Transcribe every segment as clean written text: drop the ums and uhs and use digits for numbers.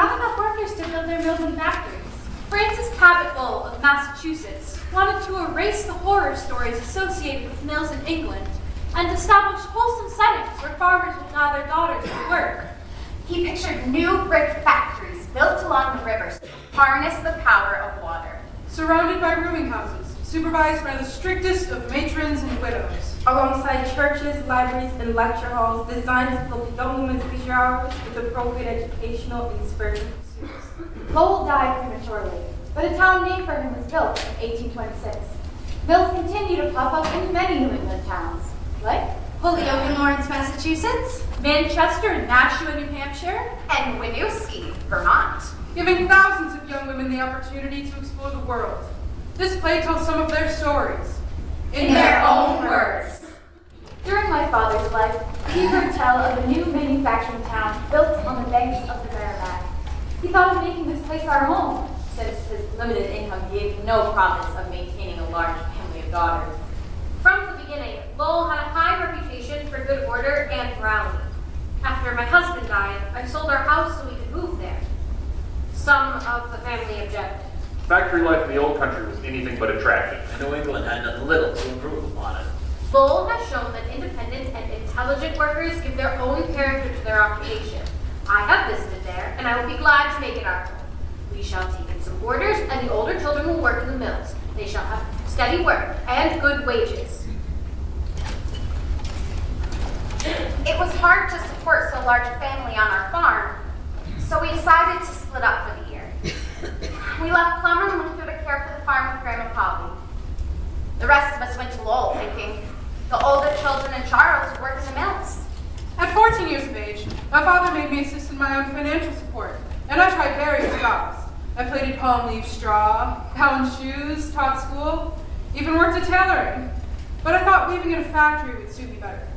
not enough workers to build their mills and factories. Francis Cabot Lowell of Massachusetts wanted to erase the horror stories associated with mills in England and establish wholesome settings where farmers would allow their daughters to work. He pictured new brick factories built along the rivers to harness the power of water. Surrounded by rooming houses, supervised by the strictest of matrons and widows. Alongside churches, libraries, and lecture halls designed to fill the young women's leisure hours with appropriate educational and spiritual pursuits. Lowell died prematurely, but a town named for him was built in 1826. Mills continue to pop up in many New England towns, like Holyoke in Lawrence, Massachusetts, Manchester and Nashua, New Hampshire, and Winooski, Vermont. Giving thousands of young women the opportunity to explore the world. This play tells some of their stories. In their own words. During my father's life, he heard tell of a new manufacturing town built on the banks of the Merrimack. He thought of making this place our home, since his limited income gave no promise of maintaining a large family of daughters. From the beginning, Lowell had a high reputation for good order and morality. After my husband died, I sold our house so we could move there. Some of the family objected. Factory life in the old country was anything but attractive. And New England had done little to improve upon it. Lowell has shown that independent and intelligent workers give their own character to their occupation. I have visited there, and I will be glad to make it our home. We shall take in some boarders, and the older children will work in the mills. They shall have steady work and good wages. It was hard to support so large a family on our farm, so we decided to split up for the year. We left Plummer and Luther to care for the farm with Grandma Polly. The rest of us went to Lowell thinking the older children and Charles would work in the mills. At 14 years of age, my father made me assist in my own financial support, and I tried various jobs. I plaited palm leaf straw, bound shoes, taught school, even worked at tailoring. But I thought weaving in a factory would suit me better.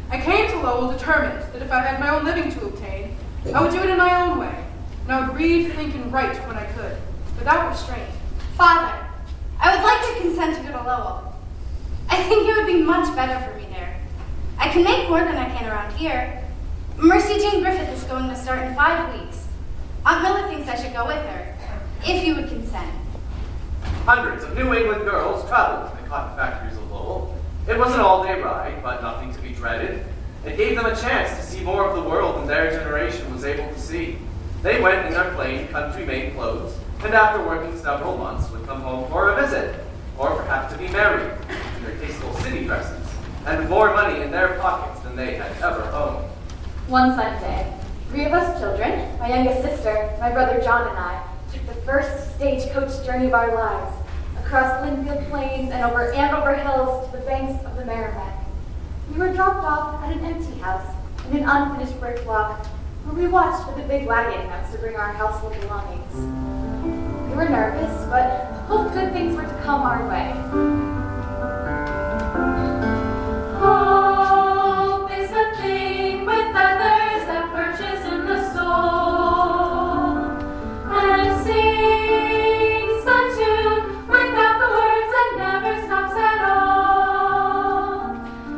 I came to Lowell determined that if I had my own living to obtain, I would do it in my own way, and I would read, think, and write when I could, without restraint. Father, I would like to consent to go to Lowell. I think it would be much better for me there. I can make more than I can around here. Mercy Jane Griffith is going to start in 5 weeks. Aunt Miller thinks I should go with her, if you would consent. Hundreds of New England girls traveled to the cotton factories of Lowell. It was an all-day ride, but nothing to be dreaded. It gave them a chance to see more of the world than their generation was able to see. They went in their plain, country-made clothes, and after working several months, would come home for a visit, or perhaps to be married, in their tasteful city dresses, and with more money in their pockets than they had ever owned. One Sunday, 3 of us children, my youngest sister, my brother John, and I, took the first stagecoach journey of our lives, across Linfield Plains and over Andover Hills to the banks of the Merrimack. We were dropped off at an empty house in an unfinished brick block, where we watched for the big wagon that was to bring our household belongings. We were nervous, but hoped good things were to come our way. Hope is a thing with others that purchase in the soul, and sings a tune without the words and never stops at all.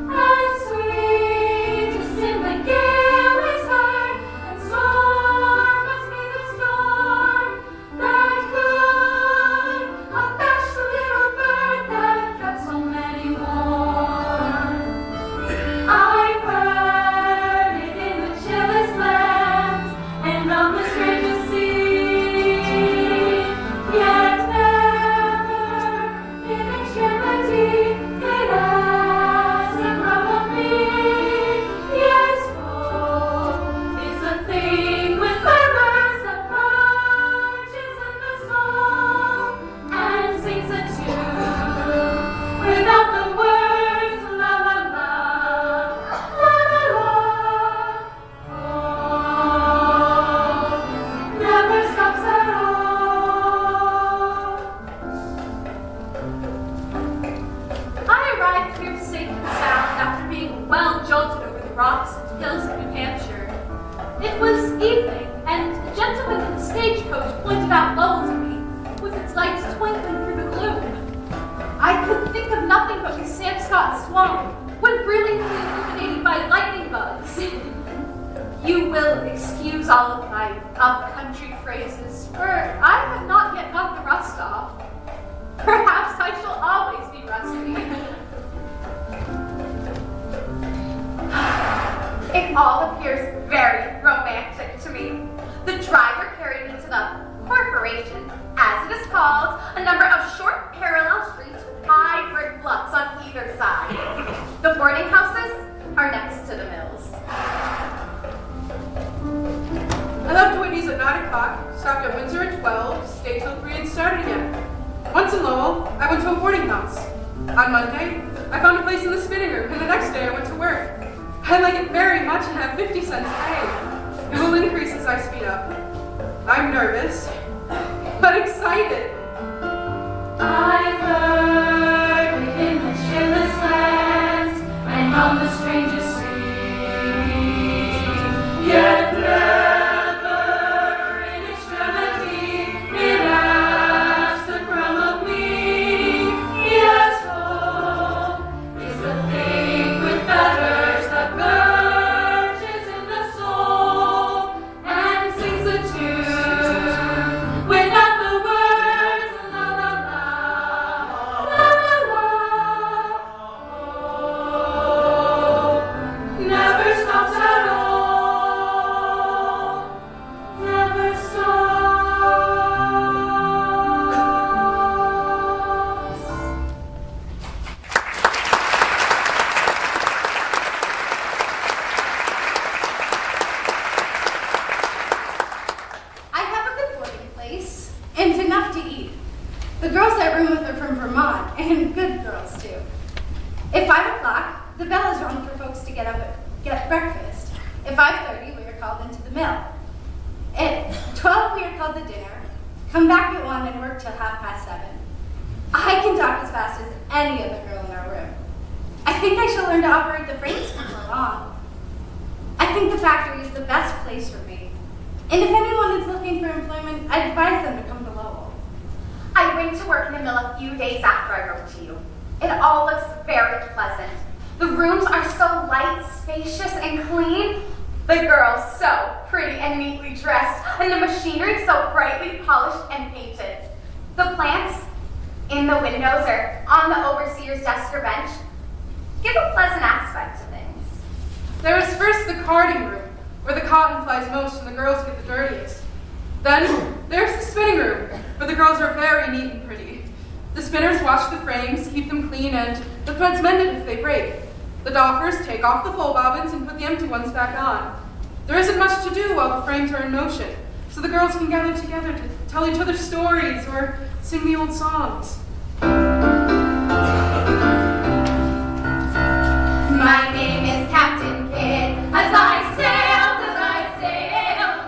And sweet to sing the gale is heard, and sore must be the storm that could abash the little bird that kept so many warm. I've heard it in the chillest lands and on the strangest sea, yet never in extremity it has a crumb of me. Yes, hope is a thing with feathers that perches in the soul and sings a tune without the words. La la la, la la la. Oh, never stops at all. I arrived here safe and sound after being well jolted over the rocks and hills of New Hampshire. It was evening, and the gentleman in the stagecoach pointed out Lowell to me, with its lights twinkling through the gloom. I could think of nothing but Miss Sam Scott's swamp, when brilliantly illuminated by lightning bugs. You will excuse all of my up-country phrases, for I have not yet got the rust off. Perhaps I shall always be rusty. It all appears very romantic to me. The driver carried me to the corporation, as it is called, a number of short parallel streets with high brick blocks on either side. The boarding houses are next to the mills. I left Whitney's at 9 o'clock, stopped at Windsor at 12, stayed till 3 and started again. Once in Lowell, I went to a boarding house. On Monday, I found a place in the spinning room, and the next day I went to work. I like it very much and have 50 cents pay. It will increase as I speed up. I'm nervous, but excited. I've heard within the cheerless lands and on the strangest seas, yet never in extremity it asks the crumb of me. Yes, hope is the thing with feathers that perches in the soul and sings a tune without the words. La la la, la la la. Oh, never stops at all. Never stops. I have a good boarding place and enough to eat. The girls I room with are from Vermont, and good girls too. At 5 o'clock, the bell is rung for folks to get up and get breakfast. At 5:30, we are called into the mill. At 12, we are called to dinner, come back at 1 and work till 7:30. I can talk as fast as any other girl in our room. I think I shall learn to operate the frames before long. I think the factory is the best place for me. And if anyone is looking for employment, I advise them to come to Lowell. I went to work in the mill a few days after I wrote to you. It all looks very pleasant. The rooms are so light, spacious, and clean. The girls so pretty and neatly dressed, and the machinery so brightly polished and painted. The plants in the windows or on the overseer's desk or bench give a pleasant aspect to things. There is first the carding room, where the cotton flies most and the girls get the dirtiest. Then there's the spinning room, where the girls are very neat and pretty. The spinners wash the frames, keep them clean, and the threads mended if they break. The dockers take off the full bobbins and put the empty ones back on. There isn't much to do while the frames are in motion, so the girls can gather together to tell each other stories or sing the old songs. My name is Captain Kidd, as I sailed,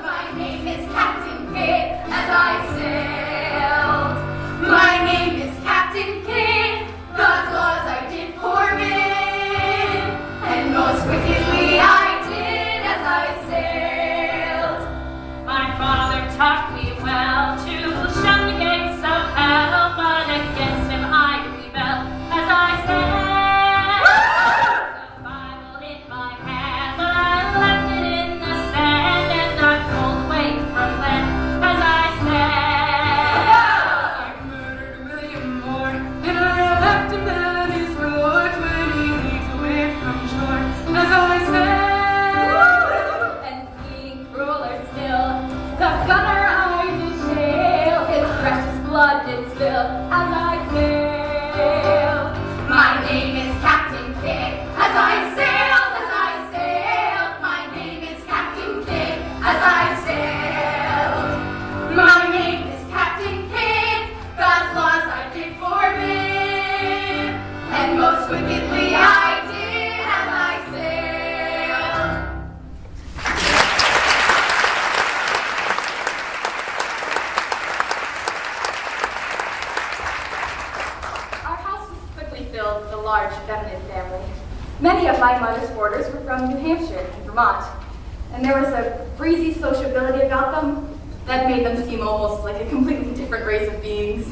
my name is Captain Kidd, as I sailed. My name is Captain Kidd, God's laws I did forbid, and most wickedly I did as I sailed. My father taught me well to shun the gates of hell, but against him I rebel as I sailed. Blood did spill as I sailed. My name is Captain Kidd, as I sailed, as I sailed. My name is Captain Kidd, as I sailed. My name is Captain Kidd, God's laws I did forbid, and most wickedly I did as I sailed. Filled with a large feminine family. Many of my mother's boarders were from New Hampshire and Vermont, and there was a breezy sociability about them that made them seem almost like a completely different race of beings.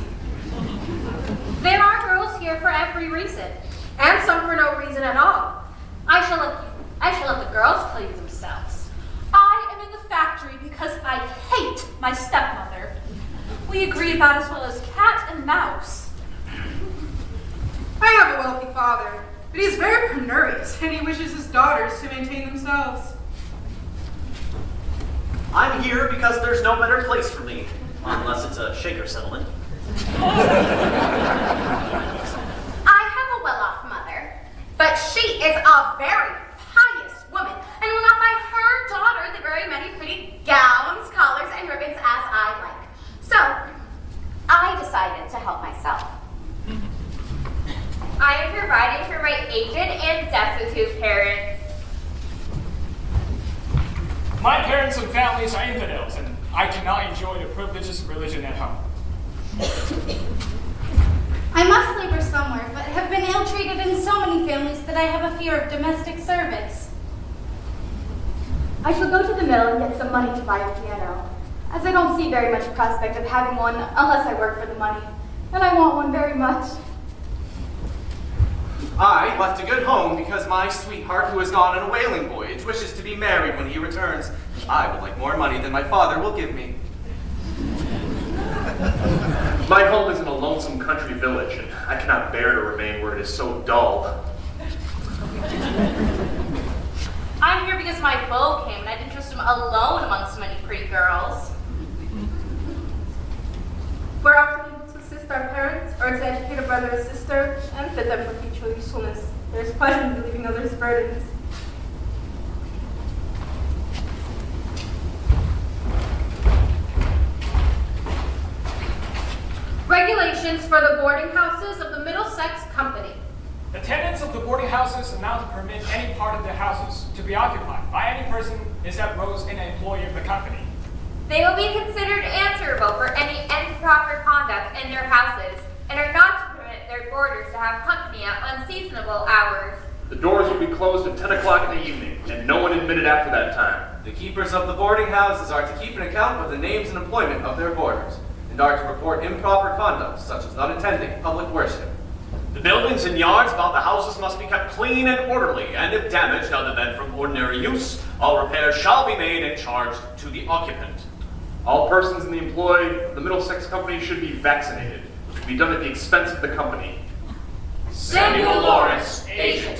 There are girls here for every reason, and some for no reason at all. I shall let the girls tell you themselves. factory because I hate my stepmother. We agree about as well as cat and mouse. I have a wealthy father, but he's very penurious, and he wishes his daughters to maintain themselves. I'm here because there's no better place for me, unless it's a Shaker settlement. I have a well-off mother, but she is a very pious woman and will not buy her daughter the very many pretty gowns, collars, and ribbons as I like. So, I decided to help myself. I am providing for my aged and destitute parents. My parents and families are infidels, and I do not enjoy the privileges of religion at home. I must labor somewhere, but have been ill-treated in so many families that I have a fear of domestic service. I shall go to the mill and get some money to buy a piano, as I don't see very much prospect of having one unless I work for the money, and I want one very much. I left a good home because my sweetheart, who has gone on a whaling voyage, wishes to be married when he returns. I would like more money than my father will give me. My home is in a lonesome country village, and I cannot bear to remain where it is so dull. I'm here because my beau came and I didn't trust him alone among so many pretty girls. We're often able to assist our parents or to educate a brother or sister and fit them for future usefulness. There's pleasure in relieving others' burdens. Regulations for the boarding houses of the Middlesex Company. The tenants of the boarding houses are not to permit any part of their houses to be occupied by any person except those in an employee of the company. They will be considered answerable for any improper conduct in their houses and are not to permit their boarders to have company at unseasonable hours. The doors will be closed at 10 o'clock in the evening, and no one admitted after that time. The keepers of the boarding houses are to keep an account of the names and employment of their boarders, and are to report improper conduct, such as not attending public worship. The buildings and yards about the houses must be kept clean and orderly, and if damaged other than from ordinary use, all repairs shall be made and charged to the occupant. All persons in the employ of the Middlesex Company should be vaccinated, which will be done at the expense of the company. Samuel Lawrence, agent.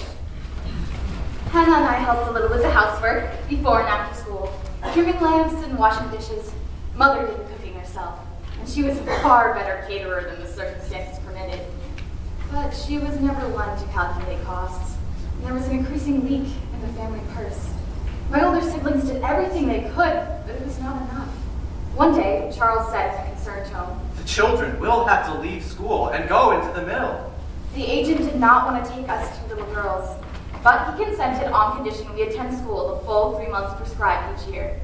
Hannah and I helped a little with the housework before and after school, trimming lamps and washing dishes. Mother did the cooking herself, and she was a far better caterer than the circumstances permitted. But she was never one to calculate costs, and there was an increasing leak in the family purse. My older siblings did everything they could, but it was not enough. One day, Charles said in a concerned tone, The children will have to leave school and go into the mill. the agent did not want to take us two little girls, but he consented on condition we attend school the full 3 months prescribed each year.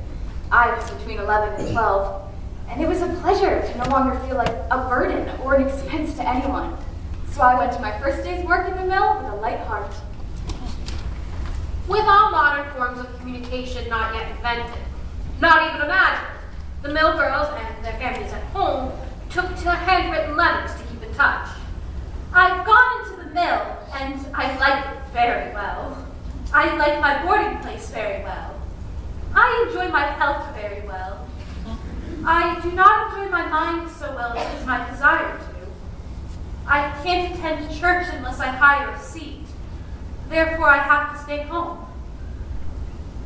I was between 11 and 12, and it was a pleasure to no longer feel like a burden or an expense to anyone. So I went to my first day's work in the mill with a light heart. With all modern forms of communication not yet invented, not even imagined, the mill girls and their families at home took to handwritten letters to keep in touch. I've gone into the mill, and I like it very well. I like my boarding place very well. I enjoy my health very well. I do not enjoy my mind so well as it is my desire to. I can't attend church unless I hire a seat. Therefore, I have to stay home.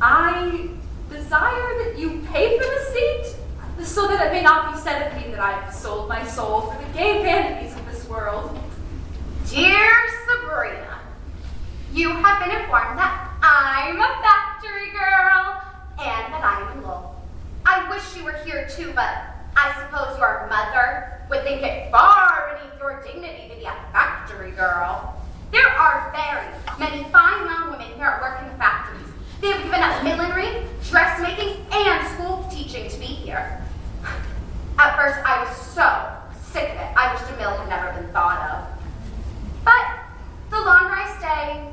I desire that you pay for the seat, so that it may not be said of me that I have sold my soul for the gay vanities of this world. Dear Sabrina, you have been informed that I'm a factory girl and that I'm in Lowell. I wish you were here too, but I suppose your mother would think it far beneath your dignity to be a factory girl. There are very many fine young women here at work in the factories. They have given up millinery, dressmaking, and school teaching to be here. At first, I was so sick of it, I wished a mill had never been thought of. But the longer I stay,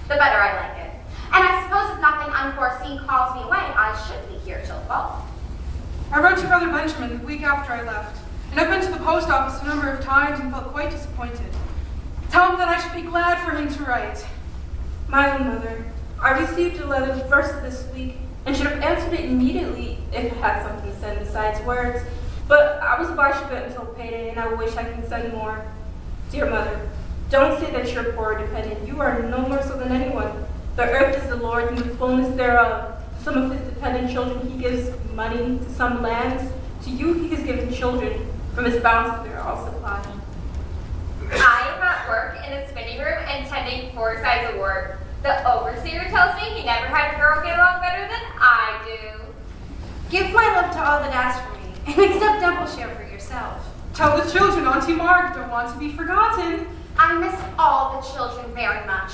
the better I like it. And I suppose if nothing unforeseen calls me away, I should be here till fall. I wrote to Brother Benjamin the week after I left, and I've been to the post office a number of times and felt quite disappointed. Tell him that I should be glad for him to write. My own mother, I received a letter the first of this week and should have answered it immediately if I had something to send besides words. But I was obliged to wait until payday, and I wish I could send more. Dear Mother, don't say that you're poor or dependent. You are no more so than anyone. The earth is the Lord's and the fullness thereof. To some of his dependent children he gives money, to some lands. To you he has given children. From his bounty they are all supplied. I am at work in a spinning room and tending 4 sides of work. The overseer tells me he never had a girl get along better than I do. Give my love to all that ask for me, and accept double share for yourself. Tell the children Auntie Marg don't want to be forgotten. I miss all the children very much.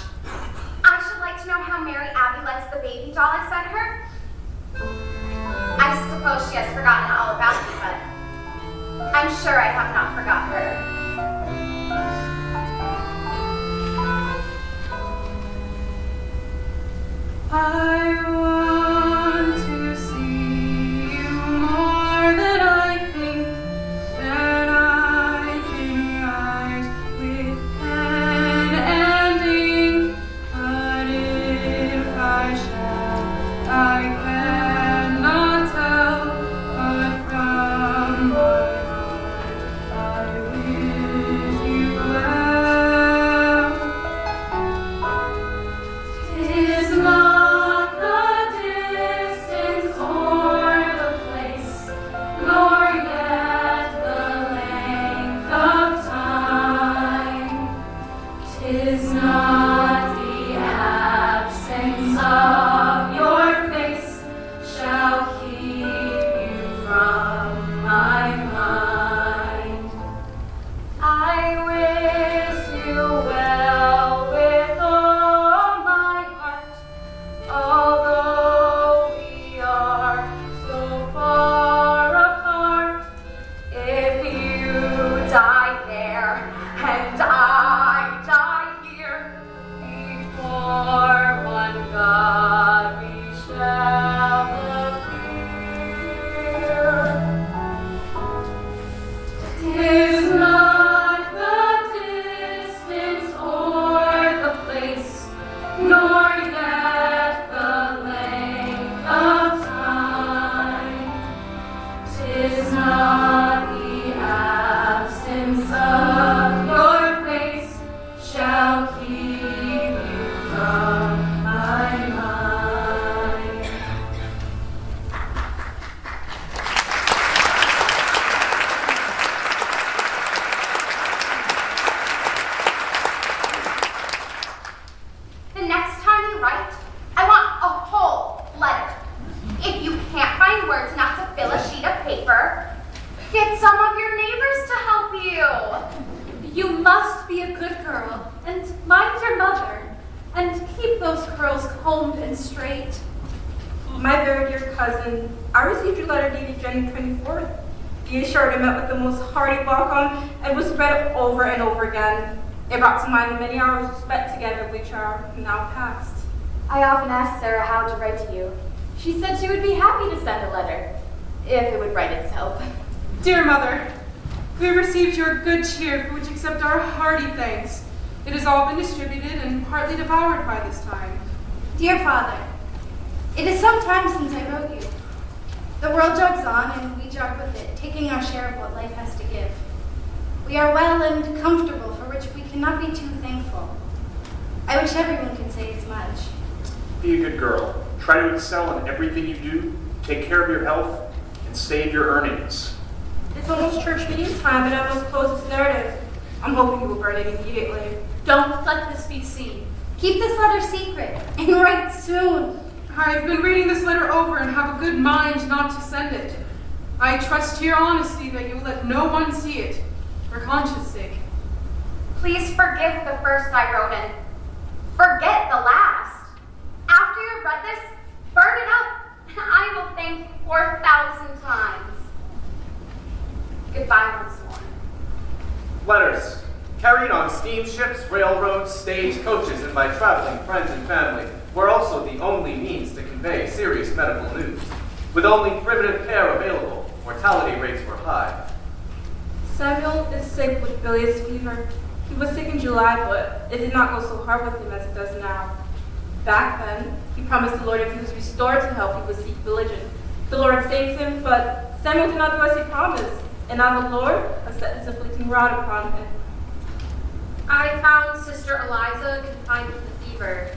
I should like to know how Mary Abby likes the baby doll I sent her. I suppose she has forgotten all about me, but I'm sure I have not forgot her. I want to see you more than I think, than I can write with pen and ink. But if I shall, I cannot tell. But from my heart, I wish you well. 'Tis not It brought to mind the many hours we spent together, which are now past. I often asked Sarah how to write to you. She said she would be happy to send a letter, if it would write itself. Dear Mother, we received your good cheer, for which accept our hearty thanks. It has all been distributed and partly devoured by this time. Dear Father, it is some time since I wrote you. The world jogs on, and we jog with it, taking our share of what life has to give. We are well and comfortable, for which we cannot be too thankful. I wish everyone could say as much. Be a good girl. Try to excel in everything you do, take care of your health, and save your earnings. It's almost church meeting time, and I must close this narrative. I'm hoping you will burn it immediately. Don't let this be seen. Keep this letter secret, and write soon. I've been reading this letter over and have a good mind not to send it. I trust to your honesty that you will let no one see it, for conscience sake. Please forgive the first I wrote in. Forget the last. After you've read this, burn it up, and I will thank you 4,000 times. Goodbye once more. Letters, carried on steamships, railroads, stage coaches, and by traveling friends and family, were also the only means to convey serious medical news. With only primitive care available, mortality rates were high. Samuel is sick with bilious fever. He was sick in July, but it did not go so hard with him as it does now. Back then, he promised the Lord if he was restored to health, he would seek religion. The Lord saved him, but Samuel did not do as he promised, and now the Lord has set his afflicting rod upon him. I found Sister Eliza confined with a fever.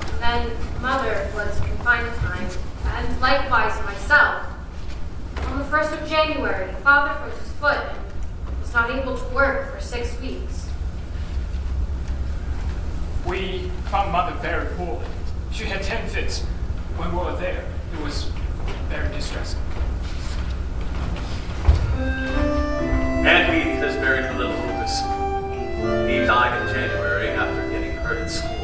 And then Mother was confined to time, and likewise myself. On the 1st of January, Father froze his foot and was not able to work for 6 weeks. We found Mother very poorly. She had 10 fits when we were there. It was very distressing. And Heath has buried her little Lucas. He died in January after getting hurt at school.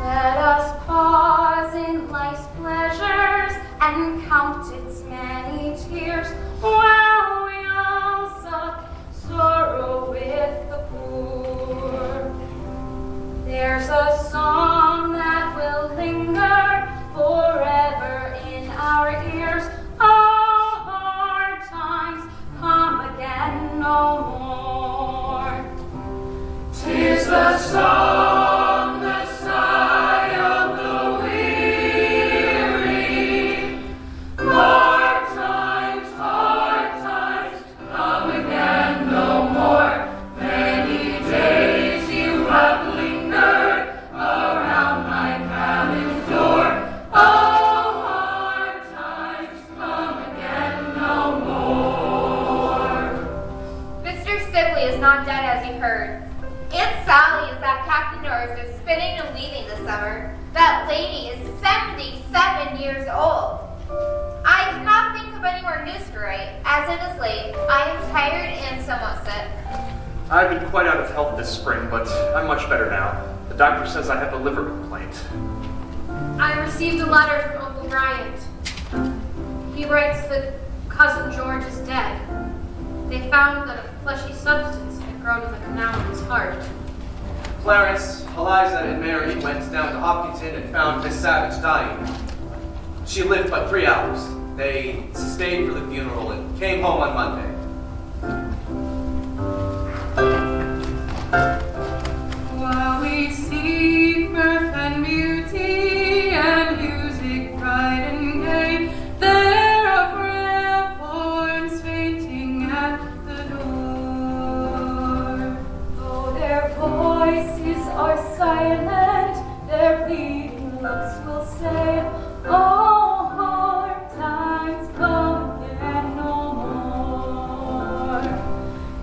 Let us pause in life's pleasures and count its many tears, while we also sorrow with the poor. There's a song that will linger forever in our ears. All hard times come again no more. 'Tis the song, the sigh of the weary. Hard times come again no more. Many days you have lingered around my cabin door. Oh, hard times come again no more. Mr. Sibley is not dead as you heard. Aunt Sally is at Captain Norris's spinning and weaving this summer. That lady is 77 years old. I cannot think of any more news to write. As it is late, I am tired and somewhat sick. I've been quite out of health this spring, but I'm much better now. The doctor says I have a liver complaint. I received a letter from Uncle Bryant. He writes that Cousin George is dead. They found that a fleshy substance had grown in the canal of his heart. Clarence, Eliza, and Mary went down to Hopkinton and found Miss Savage dying. She lived but 3 hours. They stayed for the funeral and came home on Monday. While we seek mirth and beauty and music bright and gay, there are frail forms fainting at the door. Oh, their voices are silent, their pleading looks will say, oh, hard times come again no more.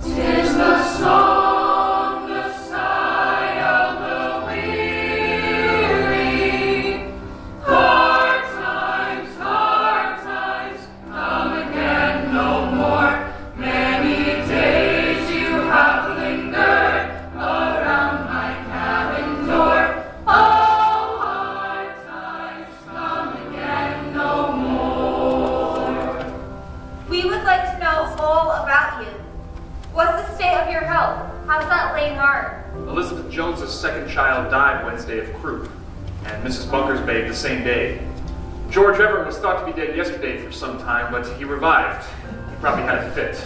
'Tis the song, the sigh of the weary. Hard times come again no more. Many days you have lingered around my cabin door. Oh, hard times come again no more. We would like to know all about you. What's the state of your health? How's that late heart? Elizabeth Jones's second child died Wednesday of croup, and Mrs. Bunker's babe the same day. George Everett was thought to be dead yesterday for some time, but he revived. He probably had a fit.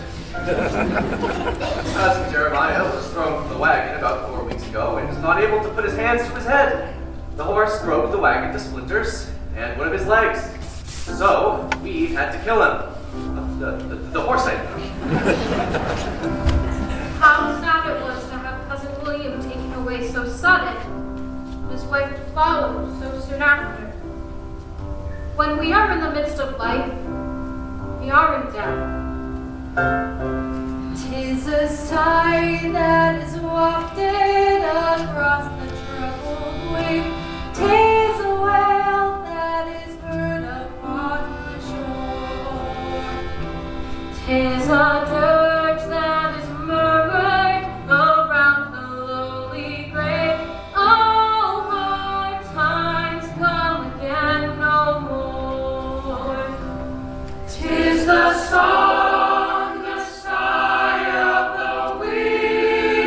Cousin Jeremiah was thrown from the wagon about 4 weeks ago and was not able to put his hands to his head. The horse broke the wagon to splinters and one of his legs. So we had to kill him. The horse, I mean. How sad it was to have Cousin William taken away so sudden, his wife to follow so soon after. When we are in the midst of life, we are in death. 'Tis a sigh that is wafted across the troubled wave. 'Tis a wail that is heard upon the shore. 'Tis a dirge that is murmured around the lowly grave. Oh, hard times come again no more. 'Tis the song, the sigh of the weary.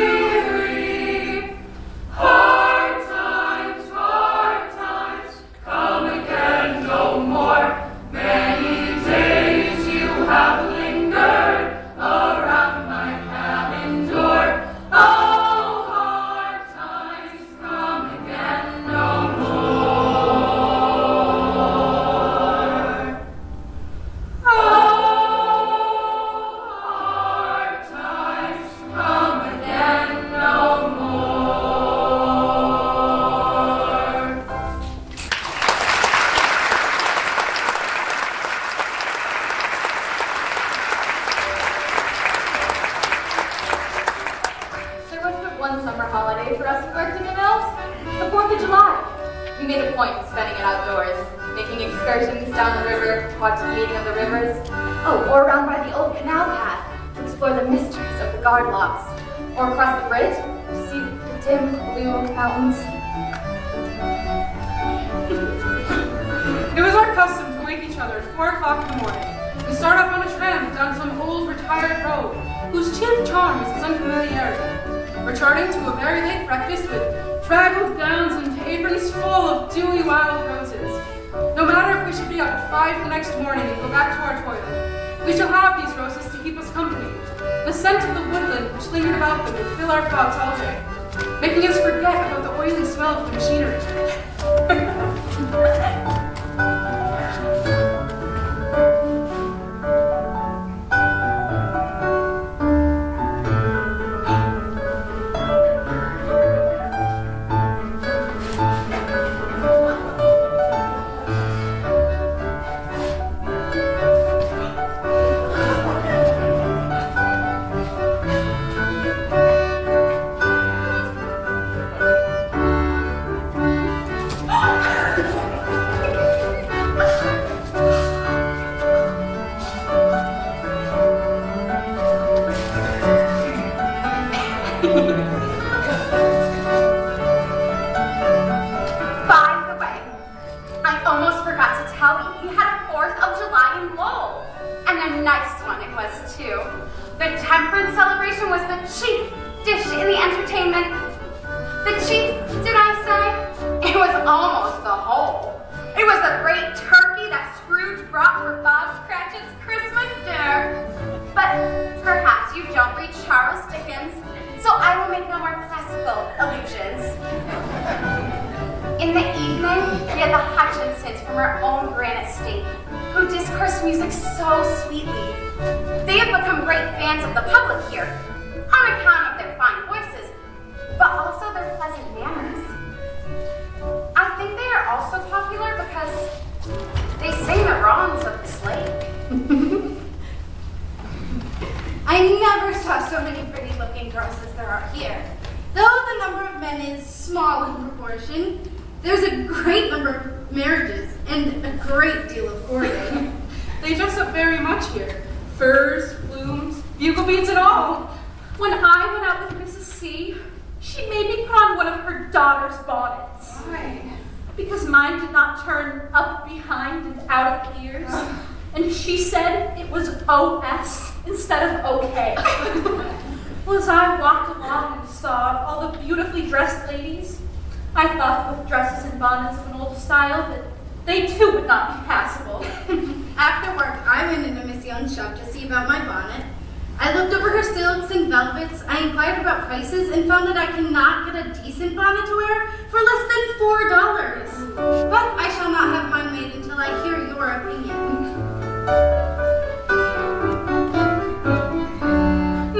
us who worked in the mills? The 4th of July. We made a point of spending it outdoors, making excursions down the river to watch the meeting of the rivers. Oh, or around by the old canal path to explore the mysteries of the guard locks. Or across the bridge to see the dim blue mountains. It was our custom to wake each other at 4 o'clock in the morning and start off on a tramp down some old retired road whose chief charm was its unfamiliarity, returning to a very late breakfast with draggled gowns and aprons full of dewy wild roses. No matter if we should be up at 5 the next morning and go back to our toilet, we shall have these roses to keep us company. The scent of the woodland which lingered about them would fill our thoughts all day, making us forget about the oily smell of the machinery. OS instead of OK. Well, as I walked along and saw all the beautifully dressed ladies, I thought with dresses and bonnets of an old style that they too would not be passable. After work, I went into Miss Young's shop to see about my bonnet. I looked over her silks and velvets, I inquired about prices, and found that I cannot get a decent bonnet to wear for less than $4. But I shall not have mine made until I hear your opinion.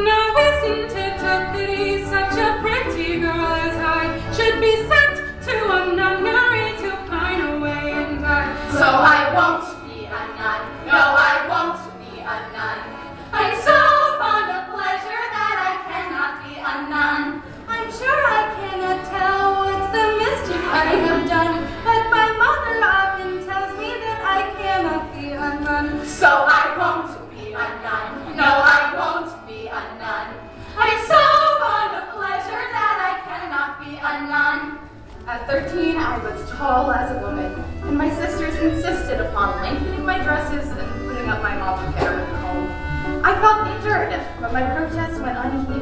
Now isn't it a pity such a pretty girl as I should be sent to a nunnery to pine away and die? So I won't be a nun. No, I won't be a nun. I'm so fond of pleasure that I cannot be a nun. I'm sure I cannot tell what's the mischief I have done, but my mother often tells me that I cannot be a nun. So I won't be a nun. No, I won't be a nun. I'm so fond of pleasure that I cannot be a nun. At 13, I was tall as a woman, and my sisters insisted upon lengthening my dresses and putting up my mauve hair at home. I felt injured, but my protests went unheeded.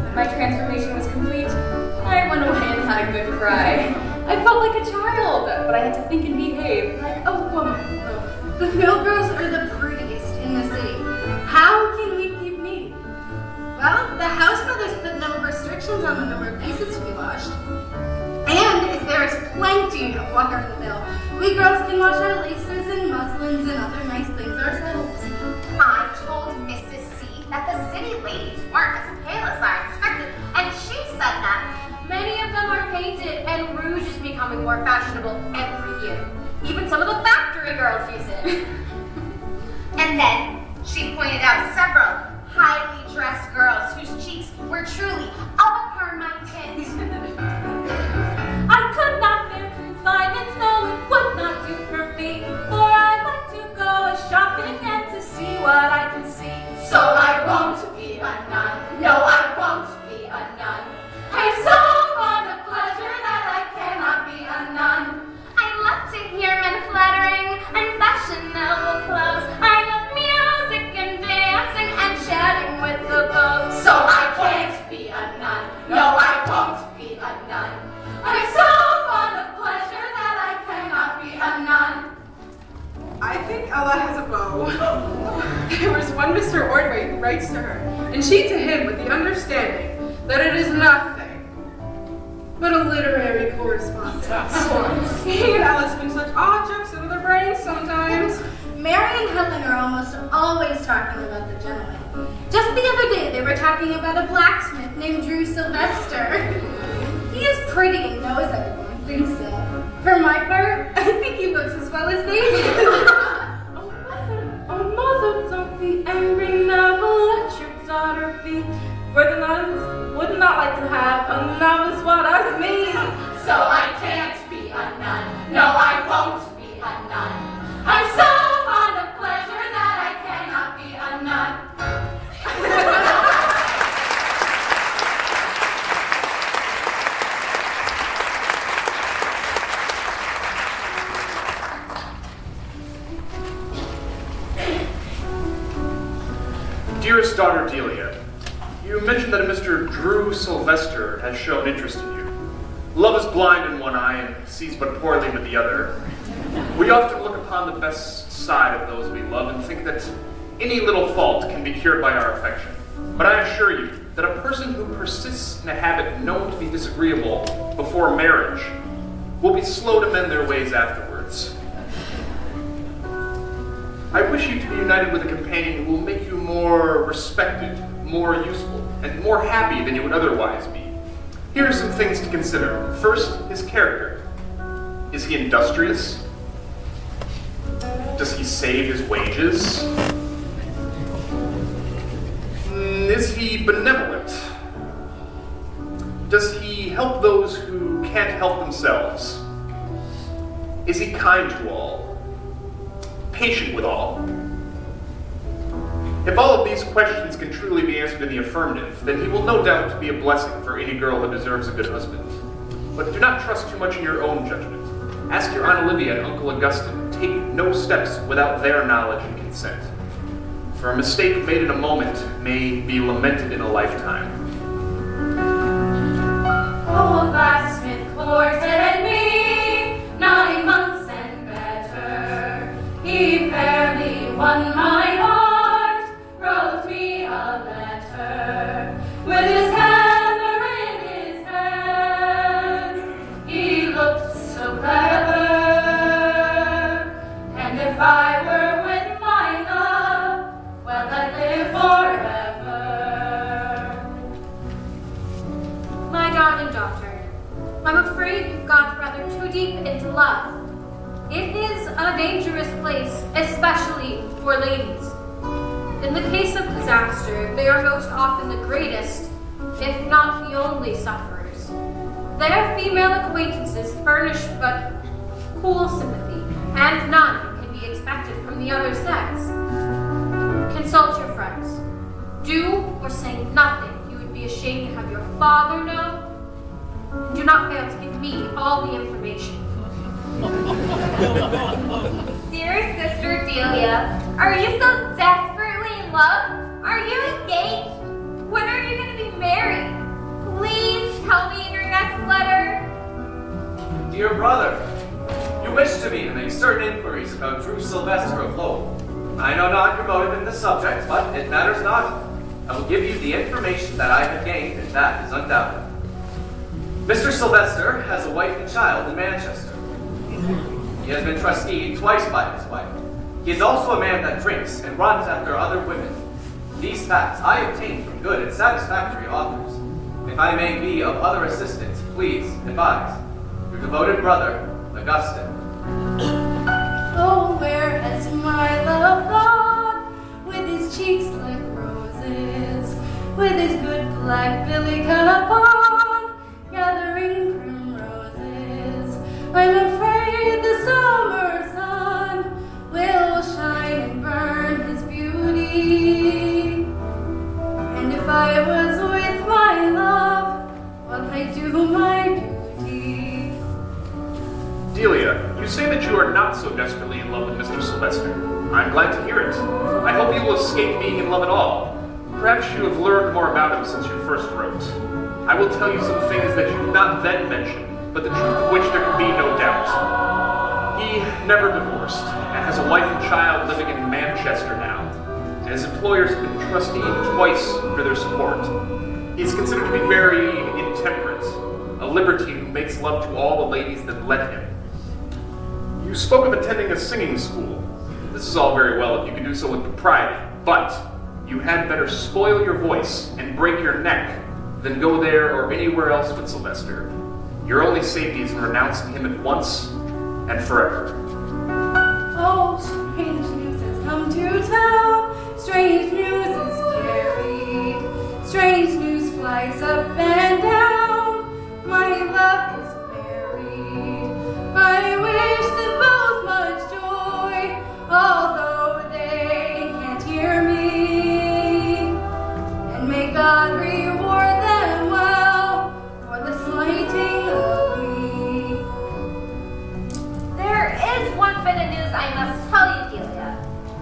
When my transformation was complete, I went away and had a good cry. I felt like a child, but I had to think and behave like a woman. The mill girls are the prettiest in the city. How can we keep meeting? Well, the house mothers put no restrictions on the number of pieces to be washed. And as there is plenty of water in the mill, we girls can wash our laces and muslins and other nice things ourselves. I told Mrs. C that the city ladies weren't as pale as I expected, and she said that Many of them are painted, and rouge is becoming more fashionable every year. Even some of the factory girls use it. And then she pointed out several highly dressed girls whose cheeks were truly of a carmine tint. and she to him with the understanding that it is nothing but a literary correspondence. He and Alice been such odd jokes into their brains sometimes. Mary and Helen are almost always talking about the gentleman. Just the other day, they were talking about a blacksmith named Drew Sylvester. He is pretty and knows everyone thinks so. For my part, I think he looks as well as they do. Oh, mother, don't be angry now, but let your daughter be. For the nuns would not like to have a novice what as me. So I can't be a nun. No, I won't be a nun. I'm so fond of pleasure that I cannot be a nun. Dearest daughter Delia, you mentioned that a Mr. Drew Sylvester has shown interest in you. Love is blind in one eye and sees but poorly with the other. We often look upon the best side of those we love and think that any little fault can be cured by our affection. But I assure you that a person who persists in a habit known to be disagreeable before marriage will be slow to mend their ways afterwards. I wish you to be united with a companion who will make you more respected, more useful, and more happy than you would otherwise be. Here are some things to consider. First, his character. Is he industrious? Does he save his wages? Is he benevolent? Does he help those who can't help themselves? Is he kind to all? Patient with all? If all of these questions can truly be answered in the affirmative, then he will no doubt be a blessing for any girl who deserves a good husband. But do not trust too much in your own judgment. Ask your Aunt Olivia and Uncle Augustine. Take no steps without their knowledge and consent. For a mistake made in a moment may be lamented in a lifetime. Old blacksmith courted me 9 months and better. He fairly won my heart, wrote me a letter. With his hammer in his hand, he looked so clever. And if I were with my love, well, I'd live forever. My darling daughter, I'm afraid you've got rather too deep into love. It is a dangerous place, especially for ladies. In the case of disaster, they are most often the greatest, if not the only sufferers. Their female acquaintances furnish but cool sympathy, and none can be expected from the other sex. Consult your friends. Do or say nothing you would be ashamed to have your father know. Do not fail to give me all the information. Dear Sister Delia, are you so desperately in love? Are you engaged? When are you going to be married? Please tell me in your next letter. Dear brother, you wish to me to make certain inquiries about Drew Sylvester of Lowell. I know not your motive in the subject, but it matters not. I will give you the information that I have gained, and that is undoubted. Mr. Sylvester has a wife and child in Manchester. He has been trusteed twice by his wife. He is also a man that drinks and runs after other women. These facts I obtained from good and satisfactory authors. If I may be of other assistance, please advise. Your devoted brother, Augustine. Oh, where has my love gone? With his cheeks like roses, with his good black billy cap on, gathering primroses. I'm afraid the summer sun will shine and burn his beauty. And if I was with my love, while I do my duty. Delia, you say that you are not so desperately in love with Mr. Sylvester. I'm glad to hear it. I hope you will escape being in love at all. Perhaps you have learned more about him since you first wrote. I will tell you some things that you did not then mention, but the truth of which there can be no doubt. He never divorced, and has a wife and child living in Manchester now. and his employers have been trustee twice for their support. He's considered to be very intemperate, a libertine who makes love to all the ladies that let him. You spoke of attending a singing school. This is all very well if you can do so with propriety, but you had better spoil your voice and break your neck than go there or anywhere else with Sylvester. Your only safety is in renouncing him at once and forever. Oh, strange news has come to town. Strange news is carried. Strange news flies up and down. My love is married. I wish them both much joy, although they can't hear me. And may God reward them well for the slighting of me. There is one bit of news I must tell you, Delia.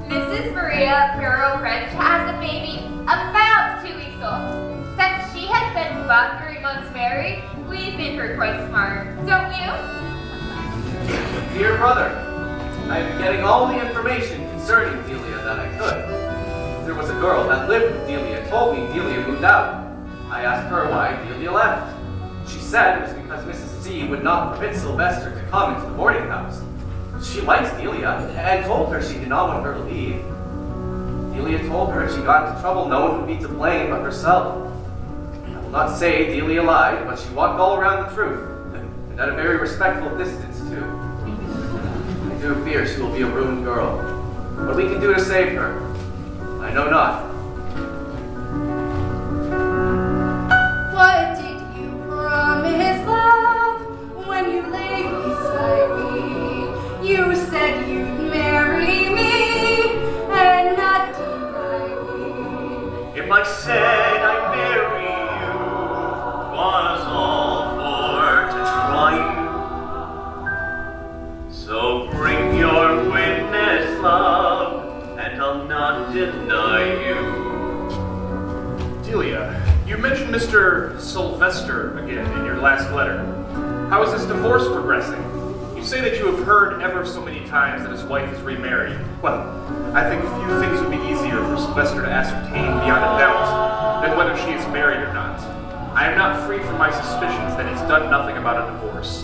Mrs. Maria Bureau French has a baby about 2 weeks old. Since she has been about 3 months married, we think her quite smart, don't you? Dear brother, I have been getting all the information concerning Delia that I could. There was a girl that lived with Delia, told me Delia moved out. I asked her why Delia left. She said it was because Mrs. C would not permit Sylvester to come into the boarding house. She likes Delia and told her she did not want her to leave. Delia told her if she got into trouble, no one would be to blame but herself. I will not say Delia lied, but she walked all around the truth, and at a very respectful distance, too. I do fear she will be a ruined girl. What we can do to save her, I know not. What did you promise, love, when you lay beside me? You said you'd marry me and not deny me. If I said I'd marry you, 'twas all for to try you. So bring your witness, love, and I'll not deny you. Delia, you mentioned Mr. Sylvester again in your last letter. How is this divorce progressing? You say that you have heard ever so many times that his wife is remarried. Well, I think few things would be easier for Sylvester to ascertain beyond a doubt than whether she is married or not. I am not free from my suspicions that he's done nothing about a divorce.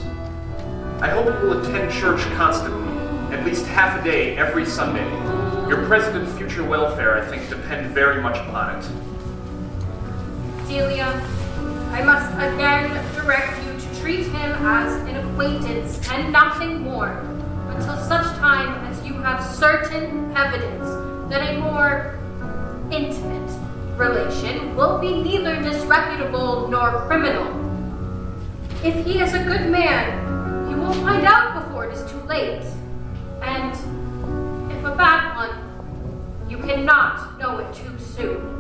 I hope you will attend church constantly, at least half a day every Sunday. Your present and future welfare, I think, depend very much upon it. Delia, I must again direct you to treat him as an acquaintance and nothing more, until such time as you have certain evidence that a more intimate relation will be neither disreputable nor criminal. If he is a good man, you will find out before it is too late. And if a bad one, you cannot know it too soon.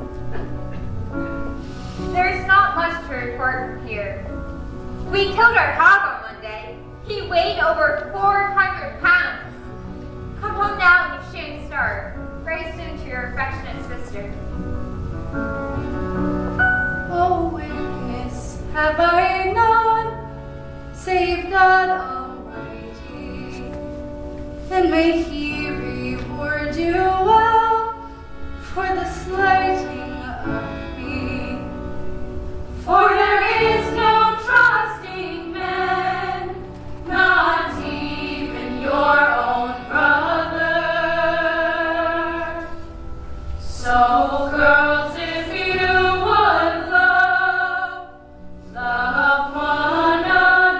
There's not much to report from here. We killed our hog on Monday. He weighed over 400 pounds. Come home now and a shooting star. Very soon to your affectionate sister. Oh, witness have I none, save God Almighty, and may He reward you well for the slighting of me. For there is no trusting man, not even your own brother. So, girls, if you would love one another.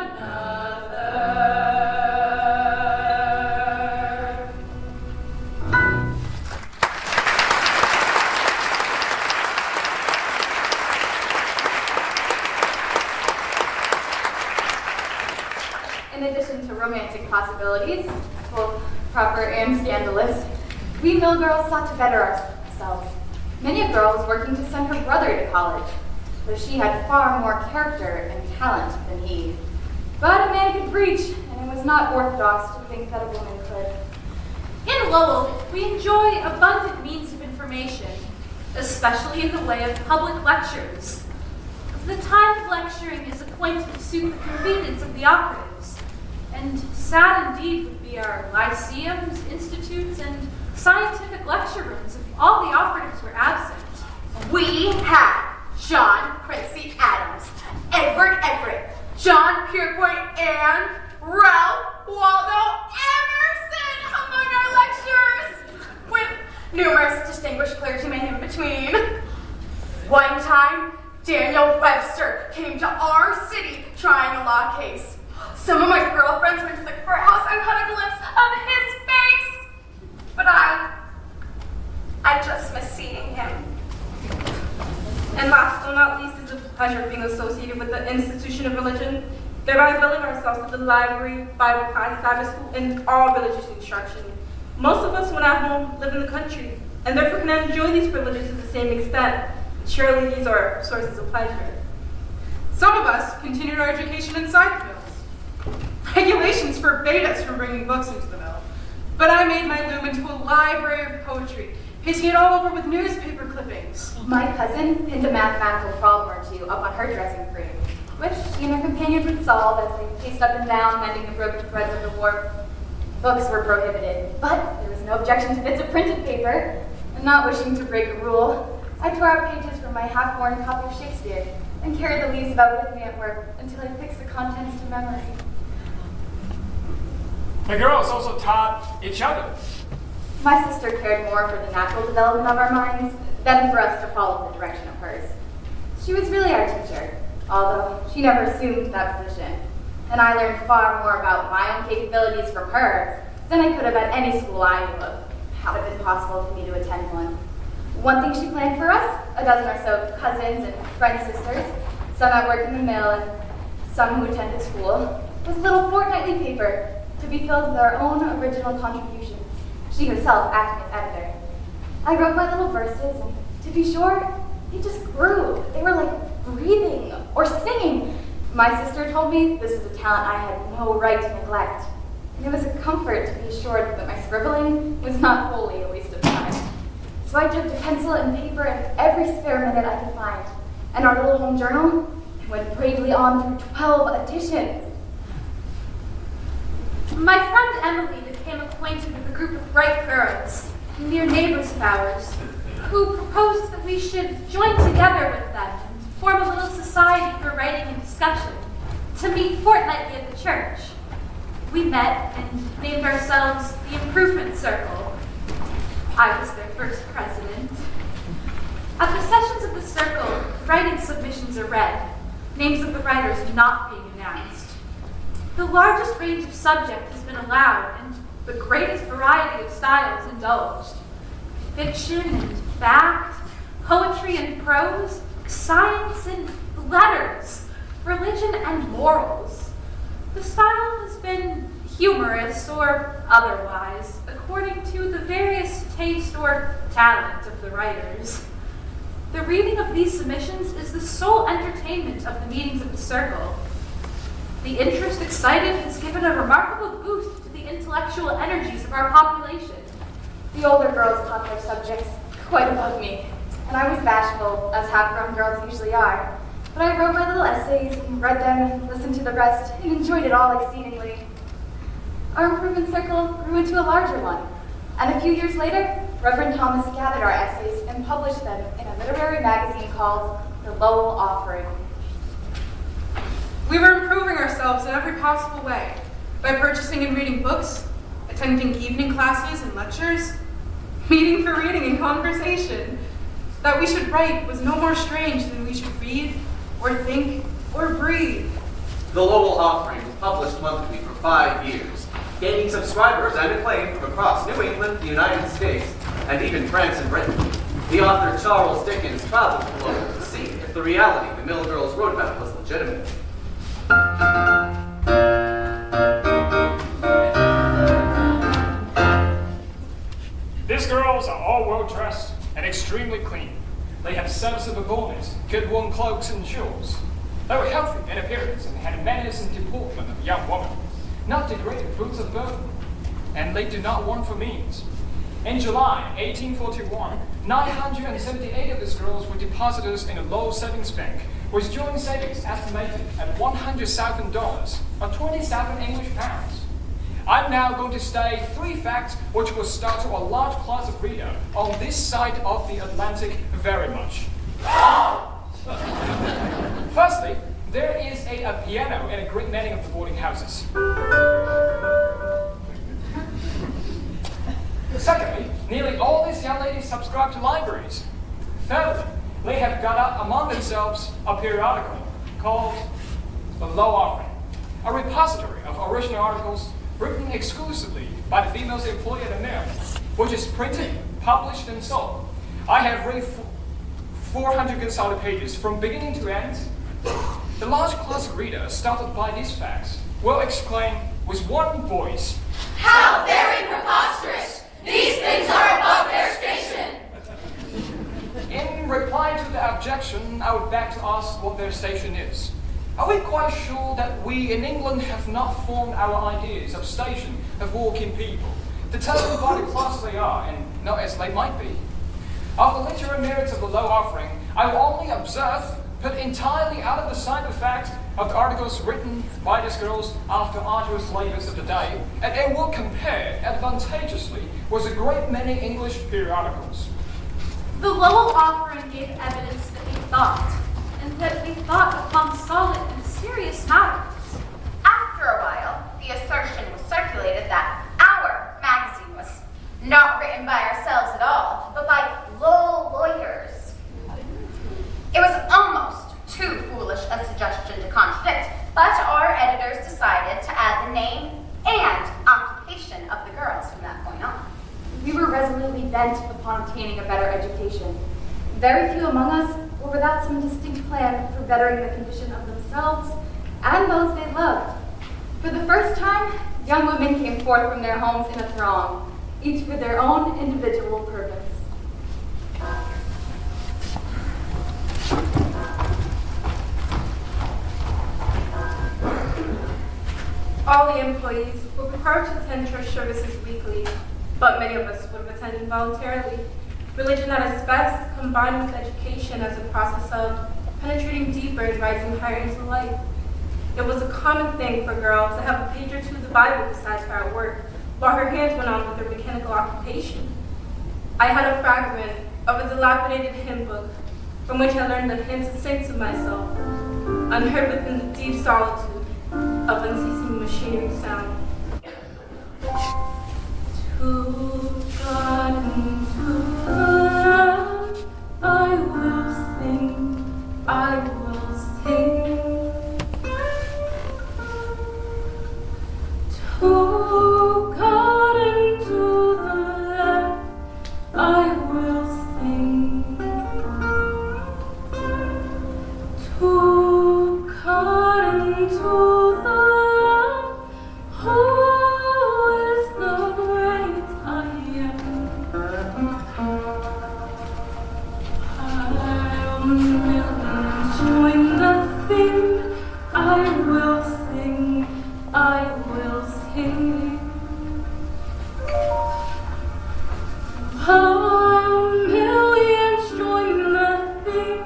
In addition to romantic possibilities, both proper and scandalous, we mill girls sought to better ourselves. Many a girl was working to send her brother to college, though she had far more character and talent than he. But a man could preach, and it was not orthodox to think that a woman could. In Lowell, we enjoy abundant means of information, especially in the way of public lectures. The time of lecturing is appointed to suit the convenience of the operatives, and sad indeed would be our lyceums, institutes, and scientific lecture rooms if all the operatives were absent. We had John Quincy Adams, Edward Everett, John Pierpont, and Ralph Waldo Emerson among our lecturers, with numerous distinguished clergymen in between. One time, Daniel Webster came to our city trying a law case. Some of my girlfriends went to the courthouse and had a glimpse of his face, but I just miss seeing him. And last but not least is the pleasure of being associated with the institution of religion, thereby availing ourselves of the library, Bible class, Sabbath school, and all religious instruction. Most of us, when at home, live in the country, and therefore cannot enjoy these privileges to the same extent. Surely these are sources of pleasure. Some of us continued our education inside the mills. Regulations forbade us from bringing books into the mill, but I made my loom into a library of poetry, pasting it all over with newspaper clippings. My cousin pinned a mathematical problem or two up on her dressing frame, which she and her companions would solve as they paced up and down, mending the broken threads of the warp. Books were prohibited, but there was no objection to bits of printed paper, and not wishing to break a rule, I tore out pages from my half-worn copy of Shakespeare and carried the leaves about with me at work until I fixed the contents to memory. The girls also taught each other. My sister cared more for the natural development of our minds than for us to follow the direction of hers. She was really our teacher, although she never assumed that position, and I learned far more about my own capabilities from her than I could have at any school I knew of, had it been possible for me to attend one. One thing she planned for us, a dozen or so cousins and friend sisters, some that worked in the mill and some who attended school, was a little fortnightly paper to be filled with our own original contributions, she herself acting as editor. I wrote my little verses, and to be sure, they just grew. They were like breathing or singing. My sister told me this was a talent I had no right to neglect, and it was a comfort to be assured that my scribbling was not wholly a waste of time. So I took to pencil and paper in every spare minute I could find, and our little home journal went bravely on through 12 editions. My friend Emily became acquainted with a group of bright girls, near neighbors of ours, who proposed that we should join together with them and form a little society for writing and discussion, to meet fortnightly at the church. We met and named ourselves the Improvement Circle. I was their first president. At the sessions of the circle, writing submissions are read, names of the writers not being announced. The largest range of subject has been allowed, and the greatest variety of styles indulged. Fiction and fact, poetry and prose, science and letters, religion and morals. The style has been humorous or otherwise, according to the various taste or talent of the writers. The reading of these submissions is the sole entertainment of the meetings of the circle. The interest excited has given a remarkable boost to the intellectual energies of our population. The older girls taught their subjects quite above me, and I was bashful, as half-grown girls usually are. But I wrote my little essays and read them, listened to the rest, and enjoyed it all exceedingly. Our improvement circle grew into a larger one, and a few years later, Reverend Thomas gathered our essays and published them in a literary magazine called the Lowell Offering. We were improving ourselves in every possible way, by purchasing and reading books, attending evening classes and lectures, meeting for reading and conversation. That we should write was no more strange than we should read, or think, or breathe. The Lowell Offering was published monthly for 5 years, gaining subscribers and acclaim from across New England, the United States, and even France and Britain. The author Charles Dickens traveled to Lowell to see if the reality the mill girls wrote about was legitimate. These girls are all well dressed and extremely clean. They have serviceable bonnets, good worn cloaks and jewels. They were healthy in appearance and had manners and deportment of a young woman, not degraded fruits of burden, and they do not want for means. In July 1841, 978 of these girls were depositors in a Lowell Savings Bank, with joint savings estimated at $100,000, or 27 English pounds. I'm now going to state 3 facts which will startle a large class of reader on this side of the Atlantic very much. Firstly, there is a piano in a great many of the boarding houses. Secondly, nearly all these young ladies subscribe to libraries. Thirdly, they have got up among themselves a periodical called the Lowell Offering, a repository of original articles written exclusively by the females employed at the mill, which is printed, published, and sold. I have read 400 good solid pages from beginning to end. The large class of readers startled by these facts will exclaim with one voice, How very preposterous! These things are above their station! In reply to the objection, I would beg to ask what their station is. Are we quite sure that we in England have not formed our ideas of station of working people, determined by the class they are, and not as they might be? Of the literary merits of the Lowell Offering, I will only observe, put entirely out of the sight the fact of the articles written by these girls after arduous labors of the day, and it will compare advantageously with a great many English periodicals. The Lowell Offering gave evidence that we thought, and that we thought upon solid and serious matters. After a while, the assertion was circulated that our magazine was not written by ourselves at all, but by Lowell lawyers. It was almost too foolish a suggestion to contradict, but our editors decided to add the name and occupation of the girls from that point on. We were resolutely bent upon obtaining a better education. Very few among us were without some distinct plan for bettering the condition of themselves and those they loved. For the first time, young women came forth from their homes in a throng, each with their own individual purpose. All the employees were required to attend church services weekly, but many of us would have attended voluntarily. Religion at its best, combined with education as a process of penetrating deeper and rising higher into life. It was a common thing for girls to have a page or two of the Bible besides her at work, while her hands went on with her mechanical occupation. I had a fragment of a dilapidated hymn book from which I learned the hymn to sing to myself, unheard within the deep solitude of unceasing machinery sound. To God and to the Lamb I will sing, I will sing. To God and to the Lamb I will sing. To God and to the Lamb who is the great I am. I'll millions join the thing. I will sing, I will sing. I'll millions join the thing.